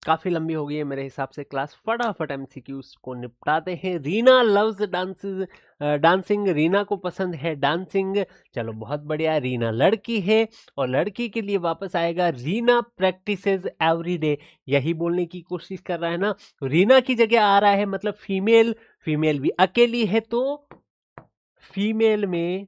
काफी लंबी हो गई है मेरे हिसाब से क्लास, फटाफट एमसीक्यूज को निपटाते हैं। Reena loves dances, dancing, Reena को पसंद है डांसिंग। चलो बहुत बढ़िया, रीना लड़की है और लड़की के लिए वापस आएगा रीना प्रैक्टिसेस एवरी डे। यही बोलने की कोशिश कर रहा है ना, रीना की जगह आ रहा है मतलब फीमेल। फीमेल भी अकेली है तो फीमेल में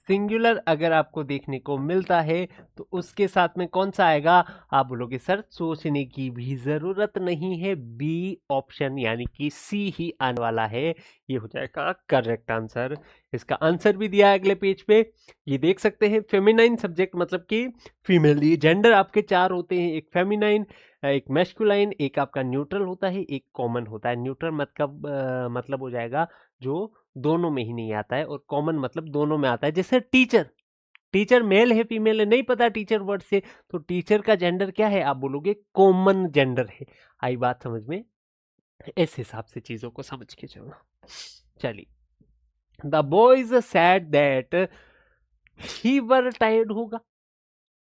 सिंगुलर अगर आपको देखने को मिलता है तो उसके साथ में कौन सा आएगा? आप बोलोगे सर सोचने की भी जरूरत नहीं है, बी ऑप्शन यानी कि सी ही आने वाला है। ये हो जाएगा करेक्ट आंसर। इसका आंसर भी दिया है अगले पेज पे, ये देख सकते हैं। फेमिनाइन सब्जेक्ट मतलब कि फीमेल। ये जेंडर आपके 4 होते हैं, एक फेमिनाइन, एक मैस्कुलाइन, एक आपका न्यूट्रल होता है, एक कॉमन होता है। न्यूट्रल मतलब हो जाएगा जो दोनों में ही नहीं आता है, और कॉमन मतलब दोनों में आता है। जैसे टीचर, टीचर मेल है फीमेल है नहीं पता टीचर वर्ड से, तो टीचर का जेंडर क्या है? आप बोलोगे कॉमन जेंडर है। आई बात समझ में? इस हिसाब से चीजों को समझ के चलना। चलिए, the boys sad that he were tired होगा।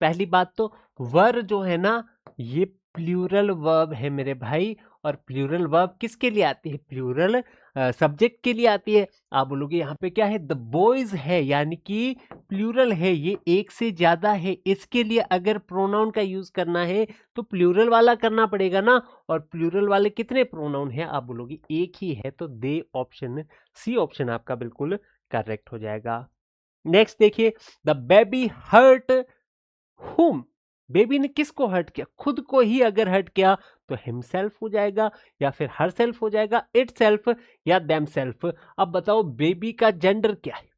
पहली बात तो वर जो है ना, ये प्लूरल वर्ब है मेरे भाई, और प्लूरल वर्ब किसके लिए आती है? प्लूरल सब्जेक्ट के लिए आती है। आप बोलोगे यहाँ पे क्या है? द बॉयज है, यानी कि प्लूरल है, ये एक से ज्यादा है। इसके लिए अगर प्रोनाउन का यूज करना है तो प्लूरल वाला करना पड़ेगा ना, और प्लूरल वाले कितने प्रोनाउन है? आप बोलोगे एक ही है, तो दे ऑप्शन, सी ऑप्शन आपका बिल्कुल करेक्ट हो जाएगा। नेक्स्ट देखिए, द बेबी हर्ट हुम। बेबी ने किसको हर्ट किया? खुद को ही अगर हर्ट किया तो हिमसेल्फ हो जाएगा, या फिर हर सेल्फ हो जाएगा, इट सेल्फ या देम सेल्फ। अब बताओ बेबी का जेंडर क्या है?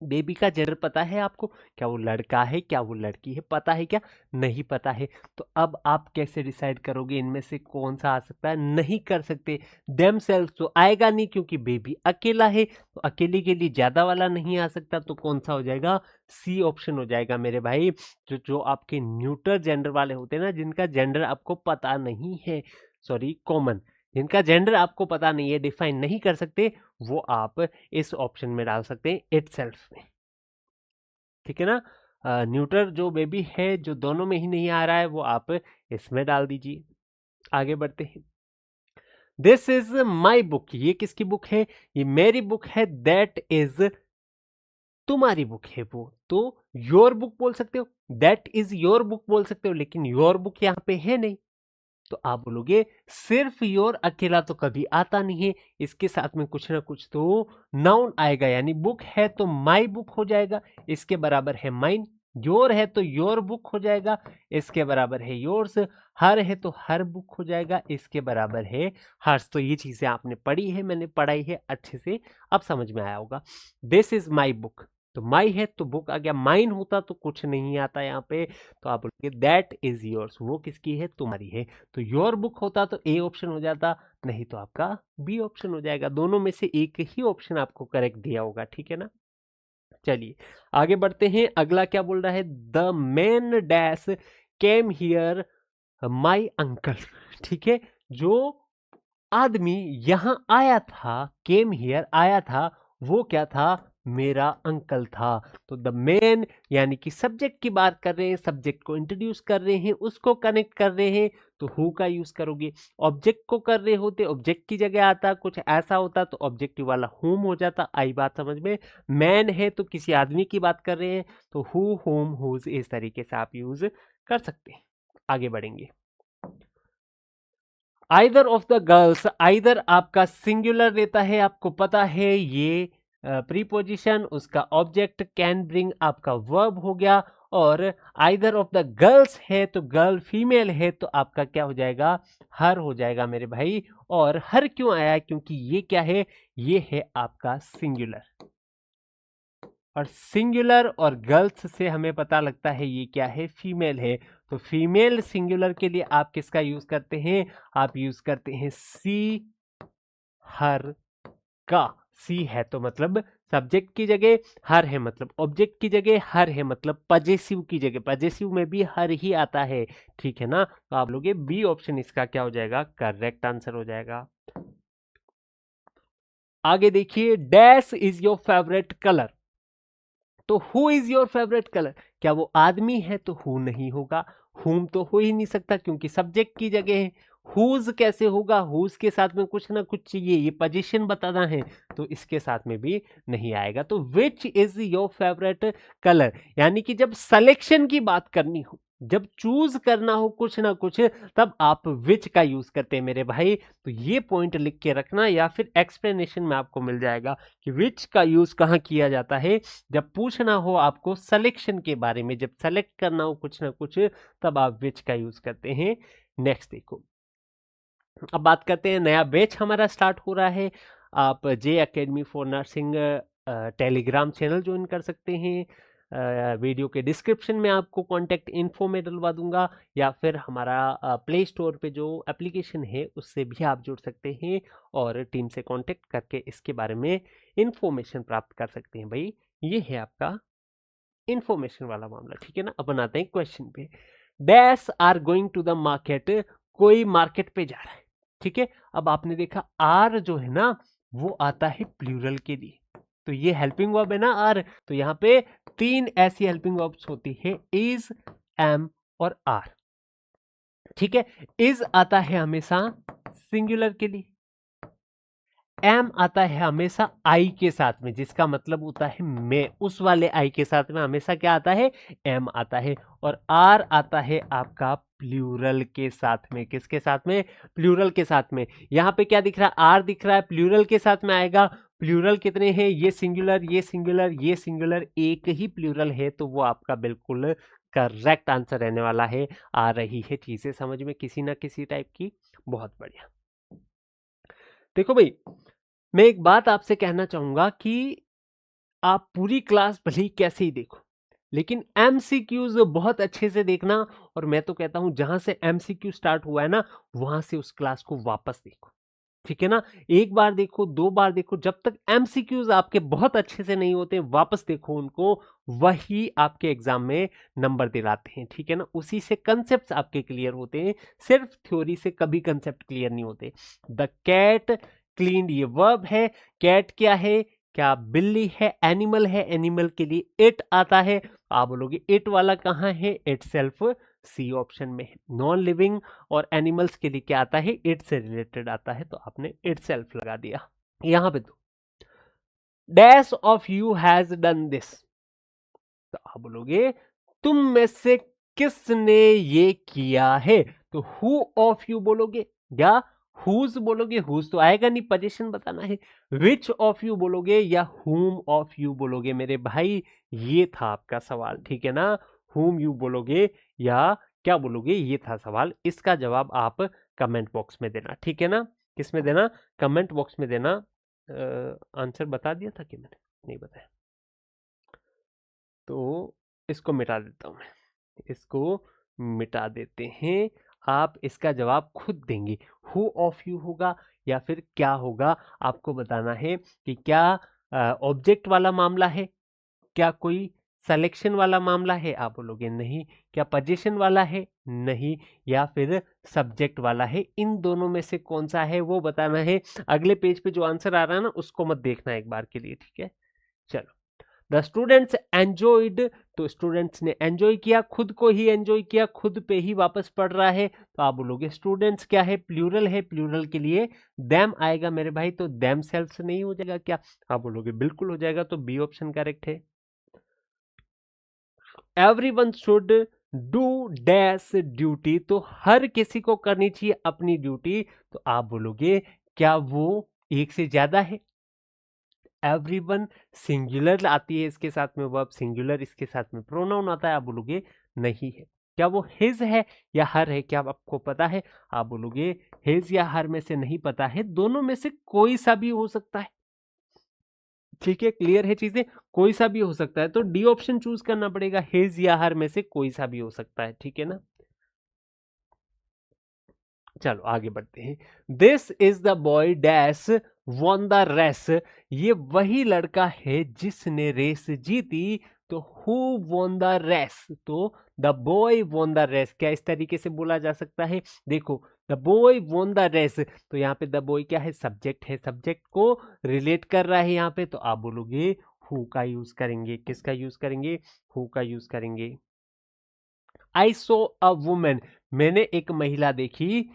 बेबी का जेंडर पता है आपको? क्या वो लड़का है, क्या वो लड़की है? पता है क्या? नहीं पता है। तो अब आप कैसे डिसाइड करोगे इनमें से कौन सा आ सकता है? नहीं कर सकते। देम सेल्फ तो आएगा नहीं, क्योंकि बेबी अकेला है, तो अकेले के लिए ज्यादा वाला नहीं आ सकता। तो कौन सा हो जाएगा? सी ऑप्शन हो जाएगा मेरे भाई। जो आपके न्यूटर जेंडर वाले होते हैं ना, जिनका जेंडर आपको पता नहीं है, सॉरी कॉमन, जिनका जेंडर आपको पता नहीं है, डिफाइन नहीं कर सकते, वो आप इस ऑप्शन में डाल सकते हैं इटसेल्फ में, ठीक है ना। न्यूटर जो बेबी है, जो दोनों में ही नहीं आ रहा है, वो आप इसमें डाल दीजिए। आगे बढ़ते हैं। दिस इज माई बुक, ये किसकी बुक है? ये मेरी बुक है। दैट इज तुम्हारी बुक है वो, तो योर बुक बोल सकते हो, दैट इज योर बुक बोल सकते हो, लेकिन योर बुक यहाँ पे है नहीं, तो आप बोलोगे सिर्फ योर अकेला तो कभी आता नहीं है, इसके साथ में कुछ ना कुछ तो नाउन आएगा, यानी बुक है तो माई बुक हो जाएगा, इसके बराबर है माइन। योर है तो योर बुक हो जाएगा, इसके बराबर है योर्स। हर है तो हर बुक हो जाएगा, इसके बराबर है हर्ष। तो ये चीजें आपने पढ़ी है, मैंने पढ़ाई है अच्छे से, अब समझ में आया होगा। दिस इज माई बुक, तो माई है तो बुक आ गया, माइन होता तो कुछ नहीं आता यहाँ पे, तो आप बोलोगे दैट इज योर्स, वो किसकी है? तुम्हारी है। तो योर बुक होता तो ए ऑप्शन हो जाता, नहीं तो आपका बी ऑप्शन हो जाएगा। दोनों में से एक ही ऑप्शन आपको करेक्ट दिया होगा, ठीक है ना। चलिए आगे बढ़ते हैं। अगला क्या बोल रहा है? The man dash came here my uncle, ठीक है। जो आदमी यहां आया था, केम हियर आया था, वो क्या था? मेरा अंकल था। तो द मेन यानी कि सब्जेक्ट की बात कर रहे हैं, सब्जेक्ट को इंट्रोड्यूस कर रहे हैं, उसको कनेक्ट कर रहे हैं, तो हु का यूज करोगे। ऑब्जेक्ट को कर रहे होते, ऑब्जेक्ट की जगह आता, कुछ ऐसा होता तो ऑब्जेक्टिव वाला हुम हो जाता। आई बात समझ में? मैन है तो किसी आदमी की बात कर रहे हैं, तो हु, हुम, हुज, इस तरीके से आप यूज कर सकते हैं। आगे बढ़ेंगे। Either of the girls, either आपका सिंगुलर लेता है, आपको पता है ये प्रीपोजिशन, उसका ऑब्जेक्ट, कैन ब्रिंग आपका वर्ब हो गया, और आइदर ऑफ द गर्ल्स है तो गर्ल फीमेल है, तो आपका क्या हो जाएगा? हर हो जाएगा मेरे भाई। और हर क्यों आया? क्योंकि ये क्या है? ये है आपका सिंगुलर, और सिंगुलर और गर्ल्स से हमें पता लगता है ये क्या है? फीमेल है। तो फीमेल सिंगुलर के लिए आप किसका यूज करते हैं? आप यूज करते हैं सी, हर का। सी है तो मतलब सब्जेक्ट की जगह, हर है मतलब ऑब्जेक्ट की जगह, हर है मतलब पजेसिव की जगह, पजेसिव में भी हर ही आता है, ठीक है ना। तो आप लोगे बी ऑप्शन इसका क्या हो जाएगा? करेक्ट आंसर हो जाएगा। आगे देखिए, dash is your favourite colour, तो who is your favourite colour, क्या वो आदमी है? तो हु नहीं होगा, हुम तो हो ही नहीं सकता क्योंकि सब्जेक्ट की जगह है। हुज कैसे होगा? हुज के साथ में कुछ ना कुछ चाहिए, ये पोजीशन बताना है, तो इसके साथ में भी नहीं आएगा। तो which is your favourite colour, यानी कि जब सिलेक्शन की बात करनी हो, जब चूज करना हो कुछ ना कुछ, तब आप विच का यूज करते हैं मेरे भाई। तो ये पॉइंट लिख के रखना, या फिर एक्सप्लेनेशन में आपको मिल जाएगा कि विच का यूज कहाँ किया जाता है। जब पूछना हो आपको सिलेक्शन के बारे में, जब सेलेक्ट करना हो कुछ ना कुछ, तब आप विच का यूज करते हैं। नेक्स्ट देखो, अब बात करते हैं, नया बैच हमारा स्टार्ट हो रहा है। आप J academy for nursing Telegram channel join कर सकते हैं। वीडियो के डिस्क्रिप्शन में आपको कॉन्टैक्ट इन्फो में डलवा दूंगा, या फिर हमारा प्ले स्टोर पे जो एप्लीकेशन है उससे भी आप जुड़ सकते हैं, और टीम से कांटेक्ट करके इसके बारे में इंफॉर्मेशन प्राप्त कर सकते हैं। भाई ये है आपका इंफॉर्मेशन वाला मामला, ठीक है ना। अब बनाते हैं क्वेश्चन पे। Dash are going to the market, कोई मार्केट पे जा रहा है, ठीक है। अब आपने देखा आर जो है ना, वो आता है प्लूरल के लिए, तो ये हेल्पिंग वर्ब है ना आर, तो यहाँ पे तीन ऐसी हेल्पिंग वर्ब्स होती है, इज, एम और आर, ठीक है। इज आता है हमेशा सिंगुलर के लिए, एम आता है हमेशा आई के साथ में, जिसका मतलब होता है मैं, उस वाले आई के साथ में हमेशा क्या आता है? एम आता है। और आर आता है आपका प्लूरल के साथ में, किसके साथ में? प्लूरल के साथ में। यहाँ पे क्या दिख रहा है? आर दिख रहा है, प्लूरल के साथ में आएगा। प्लूरल कितने हैं? ये सिंगुलर, ये सिंगुलर, ये सिंगुलर, एक ही प्लूरल है, तो वो आपका बिल्कुल करेक्ट आंसर रहने वाला है। आ रही है चीजें समझ में किसी ना किसी टाइप की? बहुत बढ़िया। देखो भाई, मैं एक बात आपसे कहना चाहूंगा कि आप पूरी क्लास भले ही कैसे ही देखो, लेकिन एमसीक्यूज बहुत अच्छे से देखना। और मैं तो कहता हूं जहां से एमसीक्यू स्टार्ट हुआ है ना, वहां से उस क्लास को वापस देखो, ठीक है ना। एक बार देखो, दो बार देखो, जब तक एमसीक्यूज आपके बहुत अच्छे से नहीं होते वापस देखो उनको, वही आपके एग्जाम में नंबर दिलाते हैं। ठीक है ना, उसी से कंसेप्ट आपके क्लियर होते हैं, सिर्फ थ्योरी से कभी कंसेप्ट क्लियर नहीं होते। द कैट क्लीन, ये वर्ब है। कैट क्या है, क्या बिल्ली है, एनिमल है, एनिमल के लिए इट आता है। आप बोलोगे इट वाला कहाँ है, इट सेल्फ सी ऑप्शन में है। नॉन लिविंग और एनिमल्स के लिए क्या आता है, इट से रिलेटेड आता है, तो आपने इट सेल्फ लगा दिया। यहां पे तो dash of you has done this, तो आप बोलोगे तुम में से किसने ये किया है, तो हु ऑफ यू बोलोगे या हुज बोलोगे, हुज तो आएगा नहीं, पोजीशन बताना है। विच ऑफ यू बोलोगे या हुम ऑफ यू बोलोगे मेरे भाई, ये था आपका सवाल। ठीक है ना, हुम यू बोलोगे या क्या बोलोगे, ये था सवाल। इसका जवाब आप कमेंट बॉक्स में देना। ठीक है ना, किस में देना, कमेंट बॉक्स में देना। आंसर बता दिया था कि मैंने, नहीं बताया, तो इसको मिटा देता हूं मैं, इसको मिटा देते हैं। आप इसका जवाब खुद देंगे, हु ऑफ यू होगा या फिर क्या होगा, आपको बताना है कि क्या ऑब्जेक्ट वाला मामला है, क्या कोई सिलेक्शन वाला मामला है, आप बोलोगे नहीं, क्या पोजीशन वाला है, नहीं, या फिर सब्जेक्ट वाला है। इन दोनों में से कौन सा है वो बताना है। अगले पेज पे जो आंसर आ रहा है ना, उसको मत देखना एक बार के लिए, ठीक है। चलो, द स्टूडेंट्स एंजॉयड, तो स्टूडेंट्स ने एंजॉय किया, खुद को ही एंजॉय किया, खुद पे ही वापस पढ़ रहा है, तो आप बोलोगे स्टूडेंट्स क्या है, प्लूरल है, प्लूरल के लिए देम आएगा मेरे भाई, तो देम सेल्फ नहीं हो जाएगा क्या, आप बोलोगे बिल्कुल हो जाएगा, तो बी ऑप्शन करेक्ट है। Everyone should do dash duty, तो हर किसी को करनी चाहिए अपनी ड्यूटी, तो आप बोलोगे क्या वो एक से ज्यादा है। एवरीवन सिंगुलर आती है इसके साथ में वर्ब सिंगुलर, इसके साथ में प्रोनाउन आता है, आप बोलोगे नहीं है। क्या वो हिज है या हर है, क्या आपको पता है, आप बोलोगे हिज या हर में से नहीं पता है, दोनों में से कोई सा भी हो सकता है। ठीक है, क्लियर है चीजें, कोई सा भी हो सकता है, तो डी ऑप्शन चूज करना पड़ेगा, हिज या हर में से कोई सा भी हो सकता है। ठीक है ना, चलो आगे बढ़ते हैं। This is the boy dash won the race, ये वही लड़का है जिसने रेस जीती, तो हु वॉन द रेस, तो the boy won the race, क्या इस तरीके से बोला जा सकता है, देखो the boy won the race, तो यहाँ पे द बॉय क्या है, सब्जेक्ट है, सब्जेक्ट को रिलेट कर रहा है यहाँ पे, तो आप बोलोगे हु का यूज करेंगे, किसका यूज करेंगे, हु का यूज करेंगे। आई सो अ वुमेन, मैंने एक महिला देखी,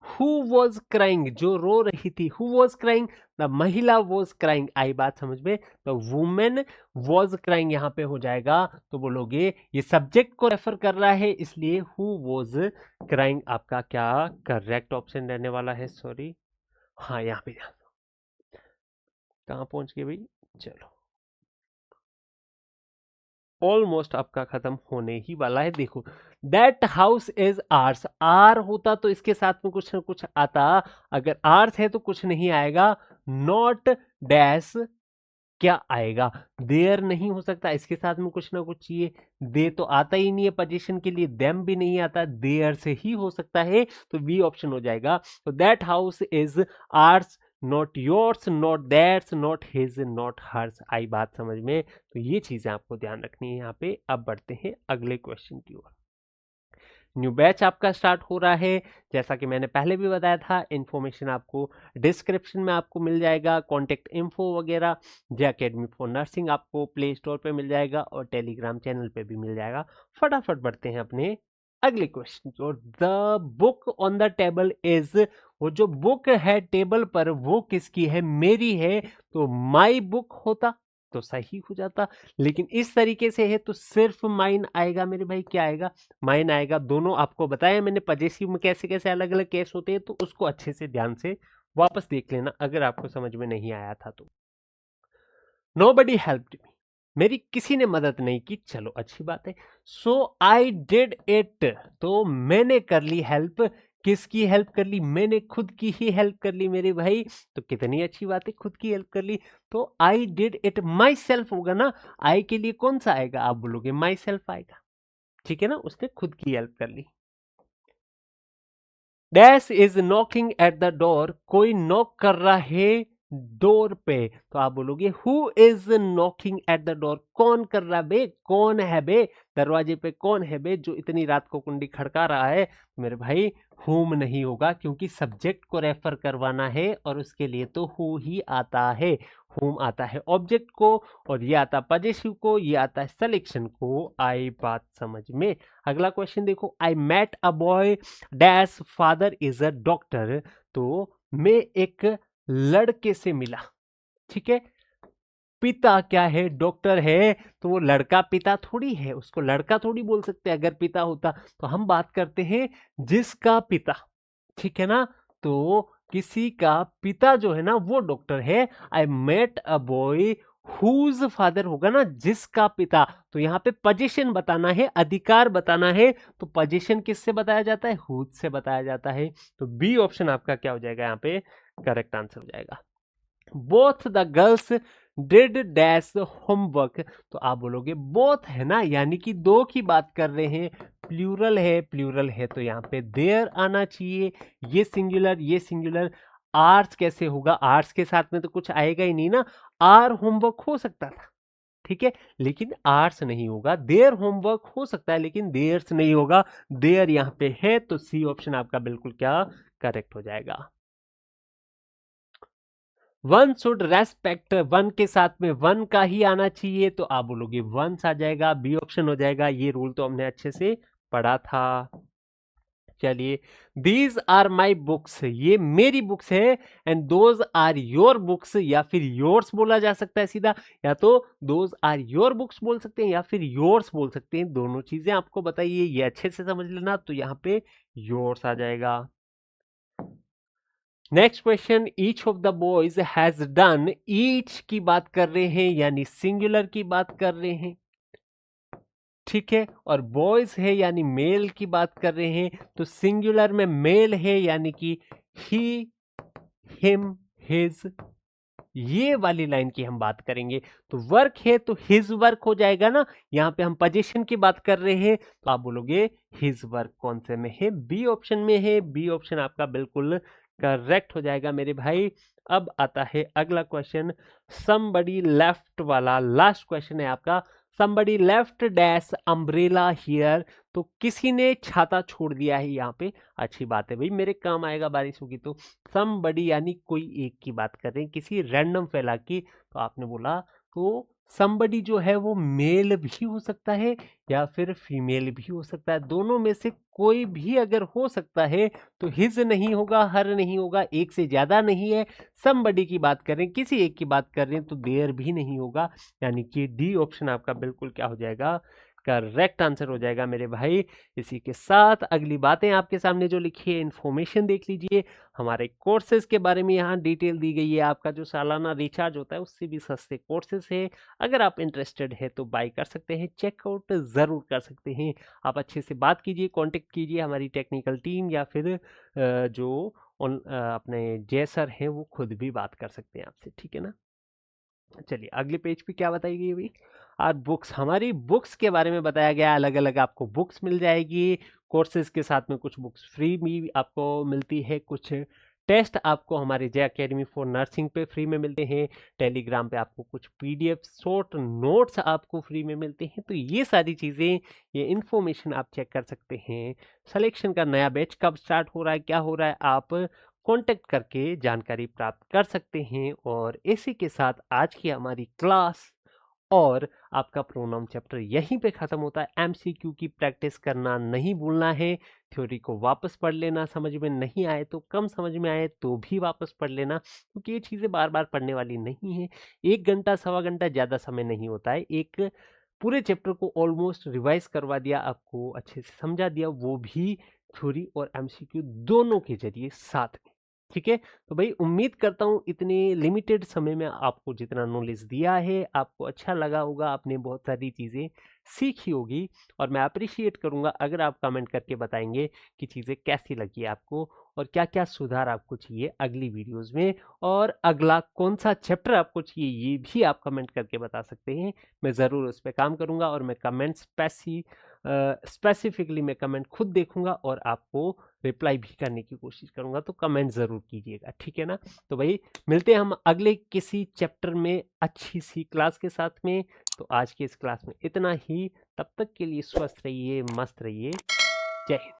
हु वॉज क्राइंग, जो रो रही थी, हु वॉज क्राइंग, द महिला वॉज क्राइंग, आई बात समझ में, तो वुमेन वॉज क्राइंग यहाँ पे हो जाएगा, तो बोलोगे ये सब्जेक्ट को रेफर कर रहा है, इसलिए हु वॉज क्राइंग आपका क्या करेक्ट ऑप्शन रहने वाला है। सॉरी, हाँ यहाँ पे कहाँ पहुंच गए भाई, चलो ऑलमोस्ट आपका खत्म होने ही वाला है। देखो, that house is ours, our होता तो इसके साथ में कुछ ना कुछ आता, अगर आर्स है तो कुछ नहीं आएगा। नॉट डैश, क्या आएगा, देयर नहीं हो सकता, इसके साथ में कुछ ना कुछ चाहिए, दे तो आता ही नहीं है पोजीशन के लिए, देम भी नहीं आता, देयर से ही हो सकता है, तो बी ऑप्शन हो जाएगा। तो that house is ours, not yours, not that's, not his, not hers, आई बात समझ में, तो ये चीजें आपको ध्यान रखनी है यहाँ पे। अब बढ़ते हैं अगले क्वेश्चन की ओर। न्यू बैच आपका स्टार्ट हो रहा है, जैसा कि मैंने पहले भी बताया था, इन्फॉर्मेशन आपको डिस्क्रिप्शन में आपको मिल जाएगा, कॉन्टेक्ट इन्फो वगैरह, जे अकेडमी फॉर नर्सिंग आपको प्ले स्टोर पे मिल जाएगा और टेलीग्राम चैनल पे भी मिल जाएगा। फटाफट बढ़ते हैं अपने अगले क्वेश्चन की ओर। The book on the table is, वो जो बुक है टेबल पर वो किसकी है, मेरी है, तो माई बुक होता तो सही हो जाता, लेकिन इस तरीके से है तो सिर्फ माइन आएगा मेरे भाई, क्या आएगा, माइन आएगा। दोनों आपको बताया मैंने पजेसिव में कैसे कैसे अलग अलग केस होते हैं, तो उसको अच्छे से ध्यान से वापस देख लेना अगर आपको समझ में नहीं आया था तो। नोबडी हेल्प्ड मी, मेरी किसी ने मदद नहीं की, चलो अच्छी बात है। सो आई डिड इट, तो मैंने कर ली हेल्प, किसकी हेल्प कर ली, मैंने खुद की ही हेल्प कर ली मेरे भाई, तो कितनी अच्छी बात है, खुद की हेल्प कर ली, तो I did it my self होगा ना, आई के लिए कौन सा आएगा, आप बोलोगे माई सेल्फ आएगा, ठीक है ना, उसने खुद की हेल्प कर ली। Dash is knocking at the door, कोई नॉक कर रहा है डोर पे, तो आप बोलोगे who is knocking at the door, कौन कर रहा बे, कौन है बे, दरवाजे पे कौन है बे जो इतनी रात को कुंडी खड़का रहा है। मेरे भाई हुम नहीं होगा, क्योंकि सब्जेक्ट को रेफर करवाना है और उसके लिए तो हु ही आता है। हुम आता है ऑब्जेक्ट को, और ये आता पजेसिव को, ये आता है सिलेक्शन को। आई बात समझ में। अगला क्वेश्चन देखो, I met a boy dash father is a doctor, तो मैं एक लड़के से मिला, ठीक है, पिता क्या है, डॉक्टर है, तो वो लड़का पिता थोड़ी है, उसको लड़का थोड़ी बोल सकते। अगर पिता होता तो हम बात करते हैं जिसका पिता, ठीक है ना। तो किसी का पिता जो है ना वो डॉक्टर है। I met a boy whose father होगा ना, जिसका पिता, तो यहाँ पे पोजीशन बताना है, अधिकार बताना है, तो पोजीशन किससे बताया जाता है, हुज से बताया जाता है। तो बी ऑप्शन आपका क्या हो जाएगा, यहाँ पे करेक्ट आंसर हो जाएगा। Both the girls did dash homework, तो आप बोलोगे बोथ है ना, यानी कि दो की बात कर रहे हैं, प्लूरल है, प्लूरल है तो यहाँ पे देयर आना चाहिए। ये सिंगुलर, ये सिंगुलर, आर्ट्स कैसे होगा, आर्ट्स के साथ में तो कुछ आएगा ही नहीं ना। आर होमवर्क हो सकता था, ठीक है, लेकिन आर्ट्स नहीं होगा। देयर होमवर्क हो सकता है लेकिन देयर्स नहीं होगा। देयर यहाँ पे है, तो सी ऑप्शन आपका बिल्कुल क्या करेक्ट हो जाएगा। वन शुड रेस्पेक्ट, वन के साथ में वन का ही आना चाहिए, तो आप बोलोगे वंस आ जाएगा, बी ऑप्शन हो जाएगा। ये रूल तो हमने अच्छे से पढ़ा था। चलिए, दीज आर माई बुक्स, ये मेरी बुक्स है, and those are your books, या फिर योर्स बोला जा सकता है सीधा, या तो दोज आर योर बुक्स बोल सकते हैं या फिर योर्स बोल सकते हैं, दोनों चीजें आपको बताइए, ये अच्छे से समझ लेना। तो यहाँ पे योर्स आ जाएगा। Next question, each of the boys has done, each की बात कर रहे हैं यानी सिंगुलर की बात कर रहे हैं, ठीक है, और बॉयज है यानी मेल की बात कर रहे हैं, तो सिंगुलर में मेल है यानी कि ही, हिम, हिज, ये वाली लाइन की हम बात करेंगे। तो वर्क है तो हिज वर्क हो जाएगा ना, यहाँ पे हम पोजीशन की बात कर रहे हैं, तो आप बोलोगे हिज वर्क कौन से में है, बी ऑप्शन में है। बी ऑप्शन आपका बिल्कुल करेक्ट हो जाएगा मेरे भाई। अब आता है अगला क्वेश्चन, समबडी लेफ्ट वाला, लास्ट क्वेश्चन है आपका। Somebody left dash umbrella here, तो किसी ने छाता छोड़ दिया है यहाँ पे। अच्छी बात है भाई, मेरे काम आएगा बारिश होगी तो। समबडी यानी कोई एक की बात कर रहे हैं, किसी रैंडम फैला की, तो आपने बोला तो समबडी जो है वो मेल भी हो सकता है या फिर फीमेल भी हो सकता है, दोनों में से कोई भी अगर हो सकता है, तो हिज नहीं होगा, हर नहीं होगा, एक से ज्यादा नहीं है। समबडी की बात कर रहे हैं, किसी एक की बात कर रहे हैं, तो देयर भी नहीं होगा, यानी कि डी ऑप्शन आपका बिल्कुल क्या हो जाएगा, करेक्ट आंसर हो जाएगा मेरे भाई। इसी के साथ अगली बातें आपके सामने जो लिखी है, इन्फॉर्मेशन देख लीजिए। हमारे कोर्सेज के बारे में यहाँ डिटेल दी गई है, आपका जो सालाना रिचार्ज होता है उससे भी सस्ते कोर्सेज है। अगर आप इंटरेस्टेड है तो बाय कर सकते हैं, चेकआउट ज़रूर कर सकते हैं। आप अच्छे से बात कीजिए, कांटेक्ट कीजिए हमारी टेक्निकल टीम, या फिर जो अपने जय सर हैं वो खुद भी बात कर सकते हैं आपसे, ठीक है ना। चलिए अगले पेज पे क्या बताई गई अभी, आज बुक्स, हमारी बुक्स के बारे में बताया गया। अलग अलग आपको बुक्स मिल जाएगी, कोर्सेज के साथ में कुछ बुक्स फ्री भी आपको मिलती है, कुछ टेस्ट आपको हमारे जे अकेडमी फॉर नर्सिंग पे फ्री में मिलते हैं, टेलीग्राम पे आपको कुछ पीडीएफ शॉर्ट नोट्स आपको फ्री में मिलते हैं। तो ये सारी चीज़ें, ये इन्फॉर्मेशन आप चेक कर सकते हैं। सिलेक्शन का नया बैच कब स्टार्ट हो रहा है, क्या हो रहा है, आप कांटेक्ट करके जानकारी प्राप्त कर सकते हैं। और इसी के साथ आज की हमारी क्लास और आपका प्रोनाउन चैप्टर यहीं पे ख़त्म होता है। एमसीक्यू की प्रैक्टिस करना नहीं भूलना है, थ्योरी को वापस पढ़ लेना, समझ में नहीं आए तो, कम समझ में आए तो भी वापस पढ़ लेना, क्योंकि ये चीज़ें बार बार पढ़ने वाली नहीं है। 1 घंटा सवा घंटा ज़्यादा समय नहीं होता है, एक पूरे चैप्टर को ऑलमोस्ट रिवाइज करवा दिया, आपको अच्छे से समझा दिया, वो भी थ्योरी और एमसीक्यू दोनों के जरिए साथ में, ठीक है। तो भाई उम्मीद करता हूँ इतने लिमिटेड समय में आपको जितना नॉलेज दिया है आपको अच्छा लगा होगा, आपने बहुत सारी चीज़ें सीखी होगी, और मैं अप्रिशिएट करूँगा अगर आप कमेंट करके बताएंगे कि चीज़ें कैसी लगी आपको और क्या क्या सुधार आपको चाहिए अगली वीडियोस में, और अगला कौन सा चैप्टर आपको चाहिए ये भी आप कमेंट करके बता सकते हैं। मैं ज़रूर उस पर काम करूँगा, और मैं कमेंट स्पेसिफिकली मैं कमेंट खुद देखूंगा और आपको रिप्लाई भी करने की कोशिश करूंगा, तो कमेंट ज़रूर कीजिएगा, ठीक है ना। तो भाई मिलते हैं हम अगले किसी चैप्टर में अच्छी सी क्लास के साथ में। तो आज के इस क्लास में इतना ही, तब तक के लिए स्वस्थ रहिए, मस्त रहिए, जय हिंद।